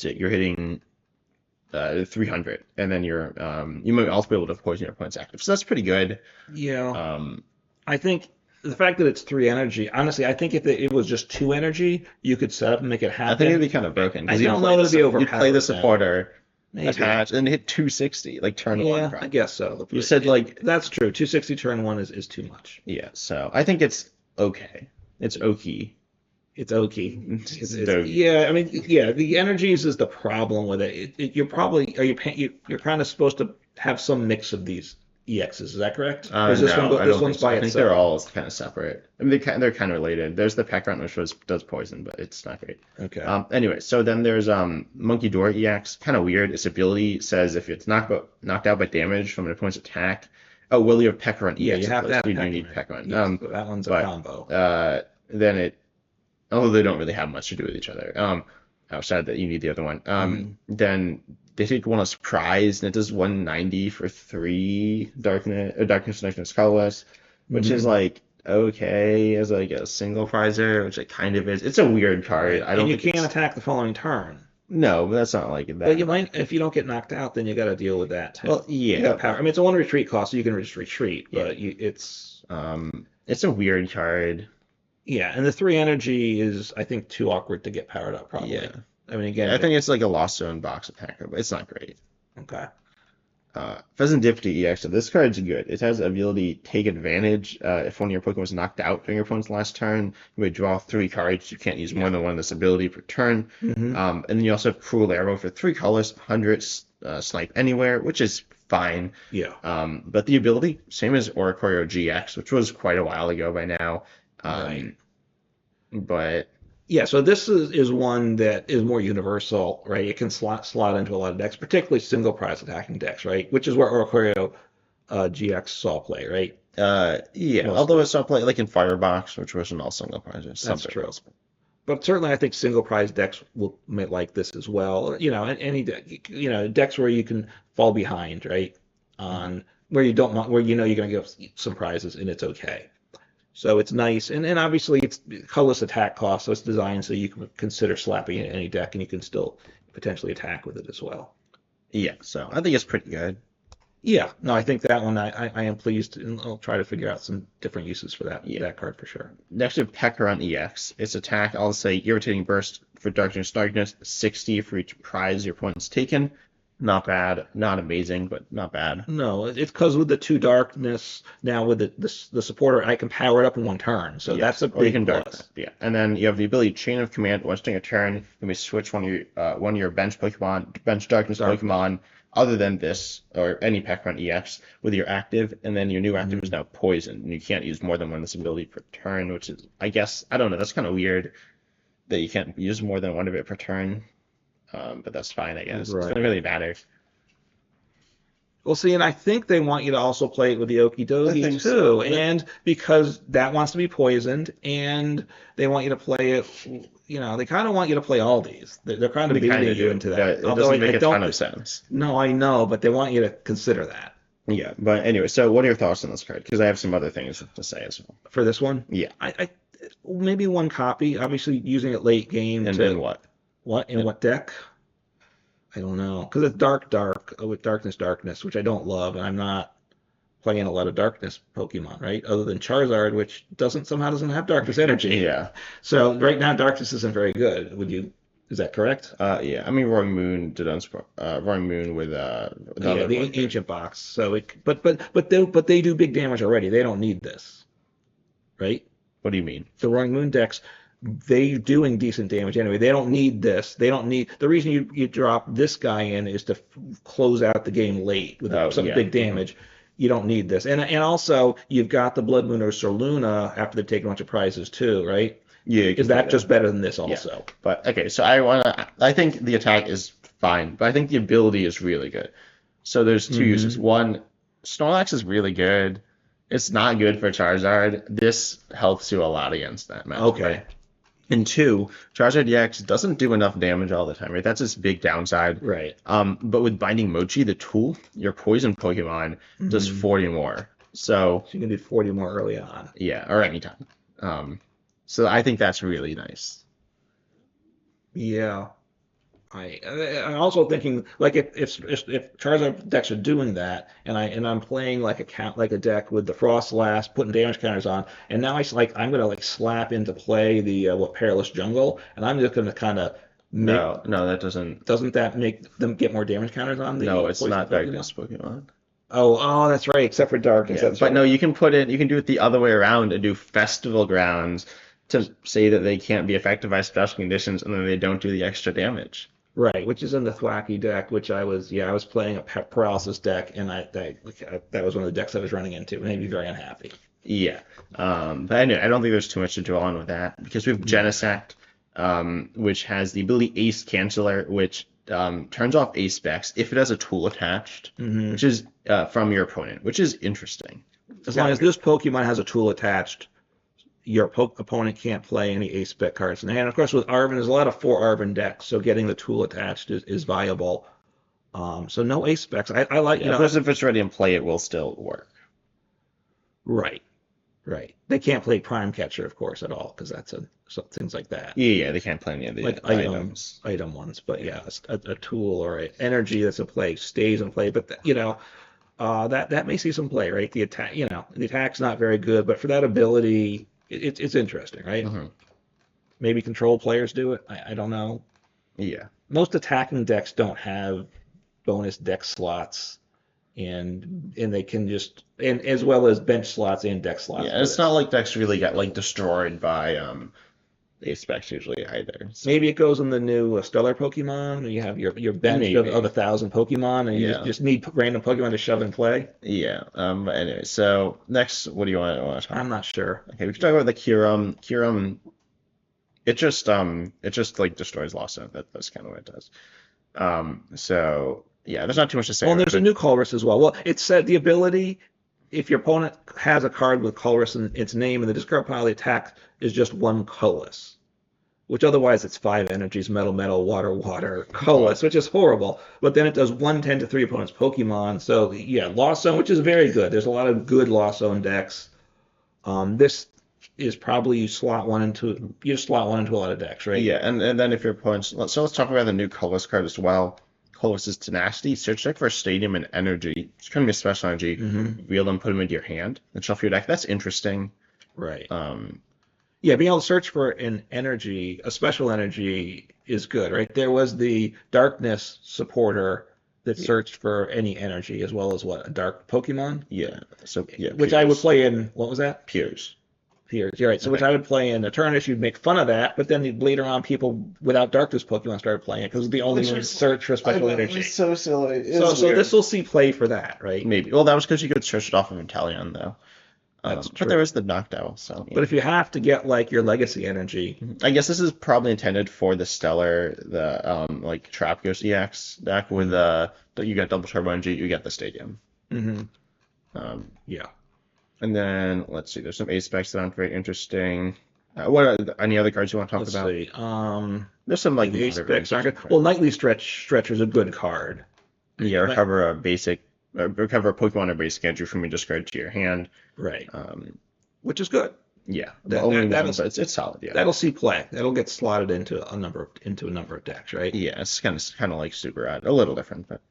you're hitting 300, and then you might also be able to poison your opponent's active. So that's pretty good.
Yeah. I think the fact that it's 3 energy, honestly, I think if it was just 2 energy, you could set up and make it happen.
I think it'd be kind of broken. 'Cause
I
you'd
don't
play
know that
the
it'd be
You'd play
overpowered,
the supporter,
Maybe.
attach, and hit 260, like turn 1.
Yeah, I
probably.
guess so.
You said
That's true. 260 turn 1 is too much.
yeah. So I think it's okay. It's okay.
It's okay.
It's
It's-
okay.
yeah, I mean, yeah, the energies is the problem with it. You're probably you're kind of supposed to have some mix of these EXs. Is that correct? Or is this
No, I
this
don't
one's
think so.
by
I think
itself?
they're all kind of separate. I mean, they're kind of related. There's the Peck Grunt, which does poison, but it's not great.
Okay.
Anyway, so then there's Monkey Door EX, kind of weird. Its ability says if it's knocked out by damage from an opponent's attack. Oh, will you have Peck Grunt EX?
Yeah, you have to have
You do
Peck
need
Grunt.
Peck Grunt.
Yes, so that one's a
but,
combo.
Then although they don't really have much to do with each other. Outside that you need the other one. Then they take one as prize, and it does 190 for 3 darkness colorless, which is like okay as like a single prizer, which it kind of is. It's a weird card.
Right.
I
And
don't
you
think
can't
it's
attack the following turn.
no, but that's not like
But
that.
you might, if you don't get knocked out, then you got to deal with that too.
Well,
You got
yeah,
power. I mean, it's a one retreat cost, so you can just retreat,
yeah.
but it's
It's a weird card.
yeah. And the three energy is, I think, too awkward to get powered up. Probably.
Yeah.
I mean,
Yeah,
again,
I think it's like a Lost Zone box attacker, but it's not great.
okay.
Pheasantipty EX, so this card's good. It has the ability take advantage. If one of your Pokemon was knocked out during your opponent's last turn, you may draw 3 cards. You can't use more
Yeah.
than one of this ability per turn.
Hmm.
And then you also have Cruel Arrow for 3 colors, 100 snipe anywhere, which is fine.
Yeah.
But the ability, same as Oricorio GX, which was quite a while ago by now.
Right.
But
Yeah, so this is one that is more universal, right? It can slot into a lot of decks, particularly single prize attacking decks, right? Which is where Oricorio GX saw play, right?
yeah,
Most
although it's not played like in Firebox, which wasn't all single prizes. Some
That's
very
true.
well.
But certainly, I think single prize decks will may like this as well. You know, any deck, you know, decks where you can fall behind, right? On where you don't want, where you know you're going to get some prizes and it's okay. So it's nice, and obviously it's colorless attack cost, so it's designed so you can consider slapping it in any deck, and you can still potentially attack with it as well.
Yeah, so I think it's pretty good.
Yeah, no, I think that one I am pleased, and I'll try to figure out some different uses for
Yeah.
that card for sure.
Next we have Pekaron EX. Its attack, I'll say Irritating Burst for Darkness, 60 for each prize your opponent's taken. Not bad, not amazing, but not bad.
No, it's because with the two darkness now with the supporter, I can power it up in one turn, so
Yeah,
that's a
or you
big
can dark.
plus.
Yeah, and then you have the ability Chain of Command. Once during a turn, you may switch one of your bench Darkness
Dark.
Pokemon, other than this or any Pekaron EX, with your active, and then your new active is now poison, and you can't use more than one of this ability per turn, which is, I guess, I don't know. That's kind of weird that you can't use more than one of it per turn. But that's fine, I guess. It
Right.
doesn't really matter.
Well, see, and I think they want you to also play it with the Okie
I
Dokie
think
too,
so.
and because that wants to be poisoned, and they want you to play it. You know, they kind of want you to play all these. They're kind of
They kind
baiting
of
you
do,
into
but
that.
it
Although
doesn't make
I
a ton
don't.
of sense.
No, I know, but they want you to consider that
Yeah, but anyway, so what are your thoughts on this card? Because I have some other things to say as well.
for this one.
Yeah,
I maybe one copy. Obviously, using it late game
and
to
then what?
what in what deck? I don't know, because it's dark with darkness, which I don't love, and I'm not playing a lot of darkness Pokemon, right? Other than Charizard, which doesn't have darkness energy.
Yeah.
So right now, darkness isn't very good. Would you? Is that correct?
Yeah. I mean, Roaring Moon did Roaring Moon with the
Yeah,
other
the
one.
ancient box. So but they do big damage already. They don't need this, right?
What do you mean?
The Roaring Moon decks, they doing decent damage anyway. They don't need this. They don't need the reason you drop this guy in is to close out the game late with some
Yeah.
big damage. You don't need this, and also you've got the Blood Moon or Soluna after they've taken a bunch of prizes too, right?
Yeah. You
Is
can
that
play
just better than this also?
But okay, so I think the attack is fine, but I think the ability is really good. So there's two uses. One, Snorlax is really good. It's not good for Charizard. This helps you a lot against that match.
Okay,
And two, Charizard EX doesn't do enough damage all the time, right? That's its big downside.
right.
But with Binding Mochi, the tool, your poison Pokemon does 40 more. So
So you can do 40 more early on.
yeah, or anytime. So I think that's really nice.
Yeah. I'm also thinking like if Charizard decks are doing that and I'm playing like a deck with the Frost Last putting damage counters on and now I'm gonna like slap into play the Perilous Jungle and I'm just gonna kind of
No, that
doesn't that make them get more damage counters on the
no, it's
poison
not
Pokemon?
Darkness Pokemon.
Oh, that's right, except for Darkness.
Yeah,
That's
but
right.
no, you can do it the other way around and do Festival Grounds to say that they can't be affected by special conditions and then they don't do the extra damage.
Right, which is in the Thwacky deck, which I was playing a paralysis deck, and that was one of the decks I was running into, and made me very unhappy.
Yeah. But anyway, I don't think there's too much to dwell on with that because we have Genesect, which has the ability Ace Canceller, which turns off Ace specs if it has a tool attached, which is from your opponent, which is interesting.
As long as this Pokemon has a tool attached, your opponent can't play any Ace spec cards in hand. Of course, with Arven, there's a lot of 4 Arven decks, so getting the tool attached is viable. So no Ace specs. I like,
Yeah, of course, if it's ready in play, it will still work.
right. Right. They can't play Prime Catcher, of course, at all, because that's things like that.
Yeah, they can't play any of the
Like
items.
item ones, but
Yeah.
yeah, a tool or a energy that's in play stays in play. But that may see some play, right? The attack, the attack's not very good, but for that ability, it's interesting, right?
Hmm.
Maybe control players do it. I don't know.
Yeah.
Most attacking decks don't have bonus deck slots, and they can just and as well as bench slots and deck slots
Yeah,
for
it's not
this.
like decks really get like destroyed by the specs usually either. So
Maybe it goes in the new Stellar Pokemon. You have your bench of
maybe.
1,000 Pokemon, and you just,
Yeah.
just need random Pokemon to shove and play.
Yeah. But anyway, so next, what do you want to talk
I'm
about?
not sure.
Okay, we can talk about the Kyurem. Kyurem, it just like destroys Lawson. That's kind of what it does. So yeah, there's not too much to say
Well, and there's
about
a
it.
new Colress as well. Well, it said the ability, if your opponent has a card with Colress in its name, and the discard pile, the attack is just one colorless, which otherwise it's five energies, metal, metal, water, water,
Well,
colorless, which is horrible. But then it does 110 to three opponents' Pokemon. So yeah, Lost Zone, which is very good. There's a lot of good Lost Zone decks. This is probably you slot one into a lot of decks, right?
yeah, and then if your opponents, let's talk about the new Colorless card as well. Colorless's Tenacity. Search deck for Stadium and Energy. It's kind of a special energy.
Hmm.
Wheel them, put them into your hand, and shuffle your deck. That's interesting.
Right.
Um,
Yeah, being able to search for an energy, a special energy, is good, right? There was the darkness supporter that
yeah,
searched for any energy, as well as what, a dark Pokemon,
yeah. So yeah,
which I would
Piers,
play in. What was that?
Piers.
Here, you're right. So which
Okay.
I would play in Eternus. You'd make fun of that, but then later on, people without darkness Pokemon started playing it because it's the only
Which
one to
was,
search for
I
special
know, it
energy.
was so silly. It's
So this
weird.
will see play for that, right?
Maybe. Well, that was because you could search it off of Inteleon, though.
That's
But there
true.
was the knocked out, so
But
yeah.
if you have to get like your legacy energy,
I guess this is probably intended for the Stellar, the like Trapgos EX deck with
mhm,
you got double turbo energy, you get the Stadium.
mhm,
Um,
yeah.
and then let's see, there's some ace specs that aren't very interesting. What are any other cards you want to talk
Let's
about?
see.
There's some like
The ace
moderate
specs aren't
interesting
good. Well,
cards.
Nightly Stretcher is a good card.
Yeah,
But,
recover a Pokemon or basic entry from your discard to your hand.
right,
Um,
which is good.
yeah, but
That
only
that
one,
that'll
but it's solid. Yeah,
that'll see play. That'll get slotted into a number of decks, right?
yeah, it's kind of like Super Rad, a little different, but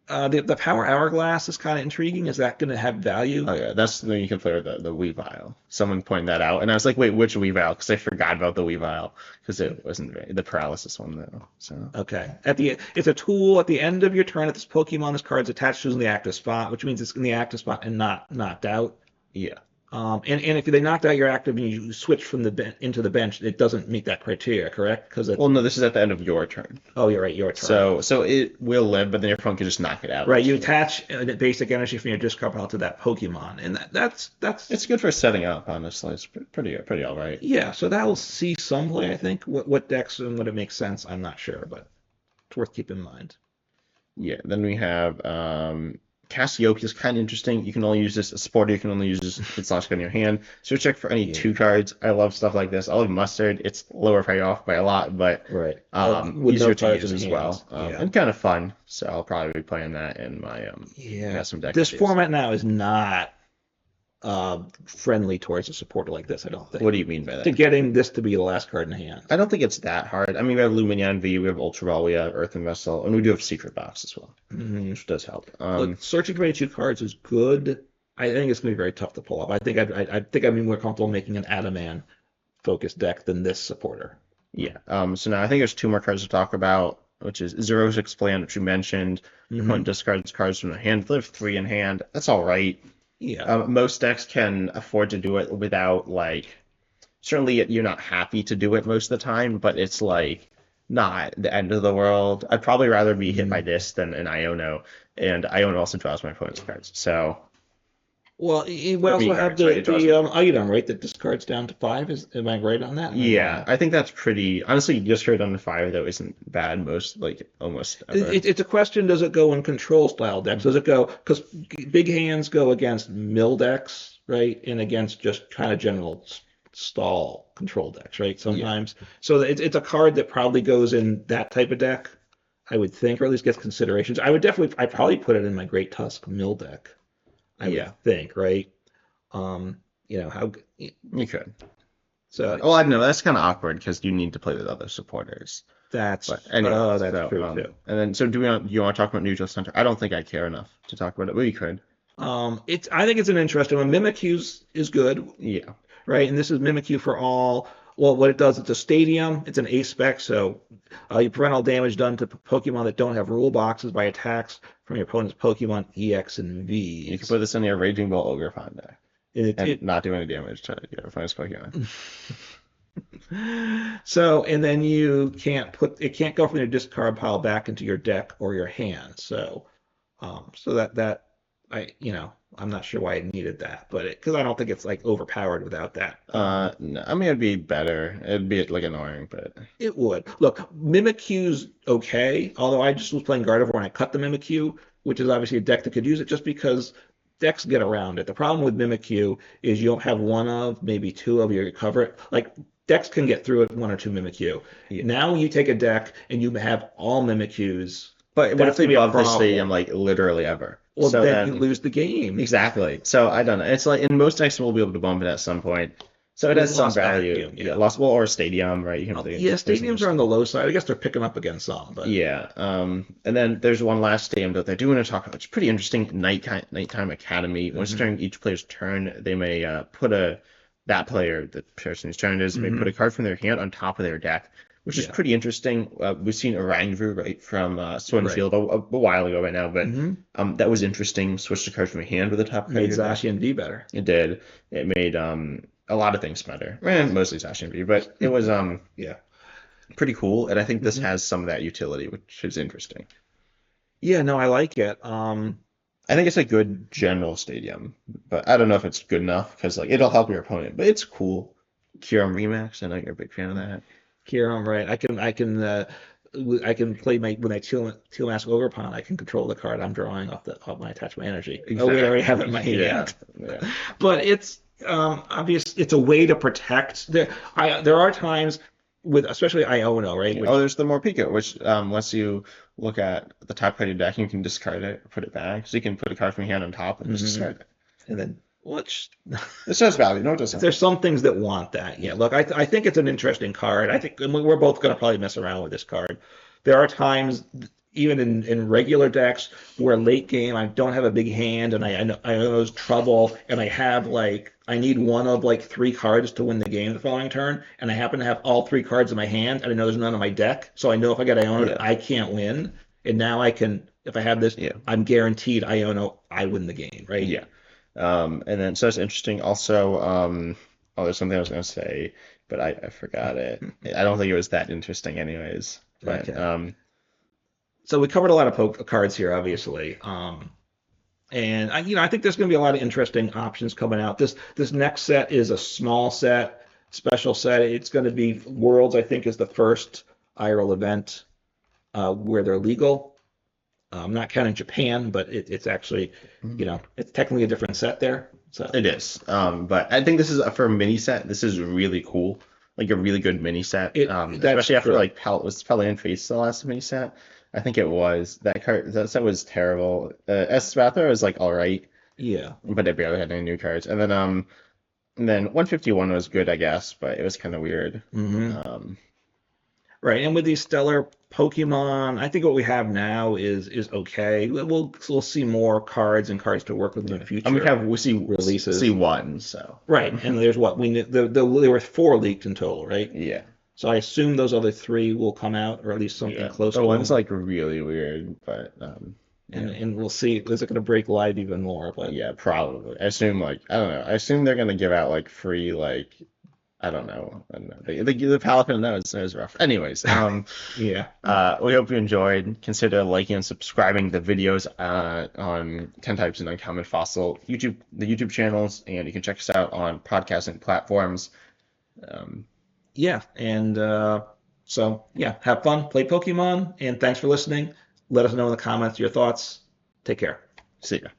The Power Hourglass is kind of intriguing. Is that going to have value?
oh yeah, that's the you can play with the Weavile. Someone pointed that out, and I was like, wait, which Weavile? Because I forgot about the Weavile because it wasn't the paralysis one though. So
Okay. It's a tool at the end of your turn. If this Pokemon, this card's attached to is in the active spot, which means it's in the active spot and not knocked out.
yeah,
And if they knocked out your active and you switch from into the bench, it doesn't meet that criteria, correct? Because it's
well, no, this is at the end of your turn,
oh, you're right, your turn.
so it will live, but then your opponent can just knock it out.
Right, you attach basic energy from your discard pile to that Pokemon, and that's
It's good for setting up, honestly. It's pretty all right.
yeah. So that will see some play, I think. What decks and would it make sense? I'm not sure, but it's worth keeping in mind.
Yeah, then we have Cassiope is kind of interesting. You can only use this as a supporter. You can only use this if it's not in your hand. So check for any
Yeah.
two cards. I love stuff like this. I love Mustard. It's lower payoff by a lot, but
Right. With no
easier to
cards
use
in
as
the
well,
hands. Yeah.
and kind of fun. So I'll probably be playing that in my
Yeah.
custom deck
This
ideas.
format now is not friendly towards a supporter like this, I don't think.
What do you mean by
To
that?
getting this to be the last card in hand.
I don't think it's that hard. I mean, we have Lumineon V, we have Ultra Ball, we have Earthen Vessel, and we do have Secret Box as well,
Mhm.
which does help.
Look, searching for any two cards is good. I think it's going to be very tough to pull off. I think I'd be more comfortable making an Adaman focused deck than this supporter.
Yeah. So now I think there's two more cards to talk about, which is Zero Six Plan, which you mentioned. Your
Hmm.
opponent discards cards from the hand. They have three in hand. That's all right.
Yeah.
Most decks can afford to do it without like. Certainly, you're not happy to do it most of the time, but it's like not the end of the world. I'd probably rather be hit by
Mhm.
this than an Iono, and Iono also draws my opponent's cards. So
Well, we
I
also
mean,
have
sorry, it draws.
the item, right, that discards down to five. Am I right on that? Am I
Yeah,
wrong?
I think that's pretty. Honestly, just heard on the fire though isn't bad most like almost ever.
It's a question, does it go in control style decks? Does it go, because big hands go against mill decks, right? And against just kind of general stall control decks, right?
Yeah.
Sometimes. So it's a card that probably goes in that type of deck, I would think, or at least gets considerations. I'd probably put it in my Great Tusk mill deck, I
Yeah.
would think, right? How
You could.
so
Well, I don't know. That's kind of awkward because you need to play with other supporters. But anyway,
that's
so
true too.
and then so do you want to talk about Neutral Center? I don't think I care enough to talk about it, but we could.
I think it's an interesting one. Mimikyu is good,
Yeah.
right? And this is Mimikyu for all. Well, what it does, it's a stadium. It's an ace spec, so you prevent all damage done to Pokemon that don't have rule boxes by attacks from your opponent's Pokemon EX and
You can
Vs.
put this in your Raging Ball Ogre Pond deck
It,
and
it,
not do any damage to your opponent's Pokemon.
so, and then it can't go from your discard pile back into your deck or your hand. So that I'm not sure why it needed that, but because I don't think it's like overpowered without that.
No, I mean it'd be better. It'd be like annoying, but
It would. Look, Mimikyu's okay, although I just was playing Gardevoir and I cut the Mimikyu, which is obviously a deck that could use it just because decks get around it. The problem with Mimikyu is you don't have one of, maybe two of your cover it. Like decks can get through it, one or two Mimikyu.
yeah.
Now when you take a deck and you have all Mimikyus,
But what if
that's
they
gonna be a
buff the
problem.
stadium like literally ever?
Well,
So
then you
then
lose the game.
exactly. So I don't know. It's like in most decks we'll be able to bump it at some point. So it has some
Lost
value.
yeah.
Lost well or stadium, right? You can play
Yeah, stadiums are on the low side. I guess they're picking up against some, but
yeah. And then there's one last stadium that I do want to talk about. It's pretty interesting. Nighttime Academy. Once during each player's turn, they may put that player, the person whose turn it is, may put a card from their hand on top of their deck, which is
Yeah.
pretty interesting. We've seen Oranguru right from Sword and
Right.
Shield a while ago right now, but that was interesting. Switched the card from your hand with the top card.
made
of your deck.
Zacian V better.
It did. It made a lot of things better. Mostly Zacian V, but it was
Yeah.
pretty cool, and I think this has some of that utility, which is interesting.
Yeah, no, I like it.
I think it's a good general stadium, but I don't know if it's good enough because like it'll help your opponent, but it's cool. Kyurem Remax, I know you're a big fan of that.
Here I'm right. I can play when I Teal Mask Overpond. I can control the card I'm drawing off my attachment energy. Oh, we already have it in my hand.
Yeah.
But it's obvious. It's a way to protect. There are times with especially Iono, right?
Oh, there's the Morpeko, which once you look at the top card of your deck, you can discard it or put it back. So you can put a card from your hand on top and just discard it.
And then which
It says value. No, it doesn't.
there's some things that want that. Yeah, look, I think it's an interesting card. I think and we're both going to probably mess around with this card. There are times, even in regular decks, where late game I don't have a big hand and I know there's trouble and I need one of like three cards to win the game the following turn, and I happen to have all three cards in my hand and I know there's none in my deck, so I know if I get Iono
Yeah.
I can't win, and now I can if I have this
Yeah.
I'm guaranteed Iono I win the game, right?
Yeah. And then so that's interesting. Also, there's something I was gonna say, but I forgot it. I don't think it was that interesting, anyways. But
Okay. So we covered a lot of cards here, obviously. And I think there's going to be a lot of interesting options coming out. This next set is a small set, special set. It's going to be Worlds. I think is the first IRL event where they're legal. I'm not counting Japan, but it's actually, it's technically a different set there. So
it is. But I think this is for a mini set. This is really cool. Like a really good mini set.
That's
Especially after
true.
like was Pelion Face the last mini set. I think it was. That set was terrible. Espathra was like all right,
Yeah.
but it barely had any new cards. And then 151 was good, I guess, but it was kind of weird.
Right, and with these stellar Pokemon, I think what we have now is okay. We'll see more cards and cards to work with in the future.
And we see
releases.
C1, so
Right, and there's what there were 4 leaked in total, right?
yeah.
So I assume those other 3 will come out, or at least something close
The
to
one's
them.
like really weird, but
And we'll see. Is it going to break live even more? But
yeah, probably. I assume like I don't know. I assume they're gonna give out like free like I don't know. The Palafin knows rough. Anyways,
yeah.
we hope you enjoyed. Consider liking and subscribing the videos on 10 Types and Uncommon Fossil the YouTube channels, and you can check us out on podcasting platforms.
Yeah, and so yeah, have fun, play Pokemon, and thanks for listening. Let us know in the comments your thoughts. Take care.
See ya.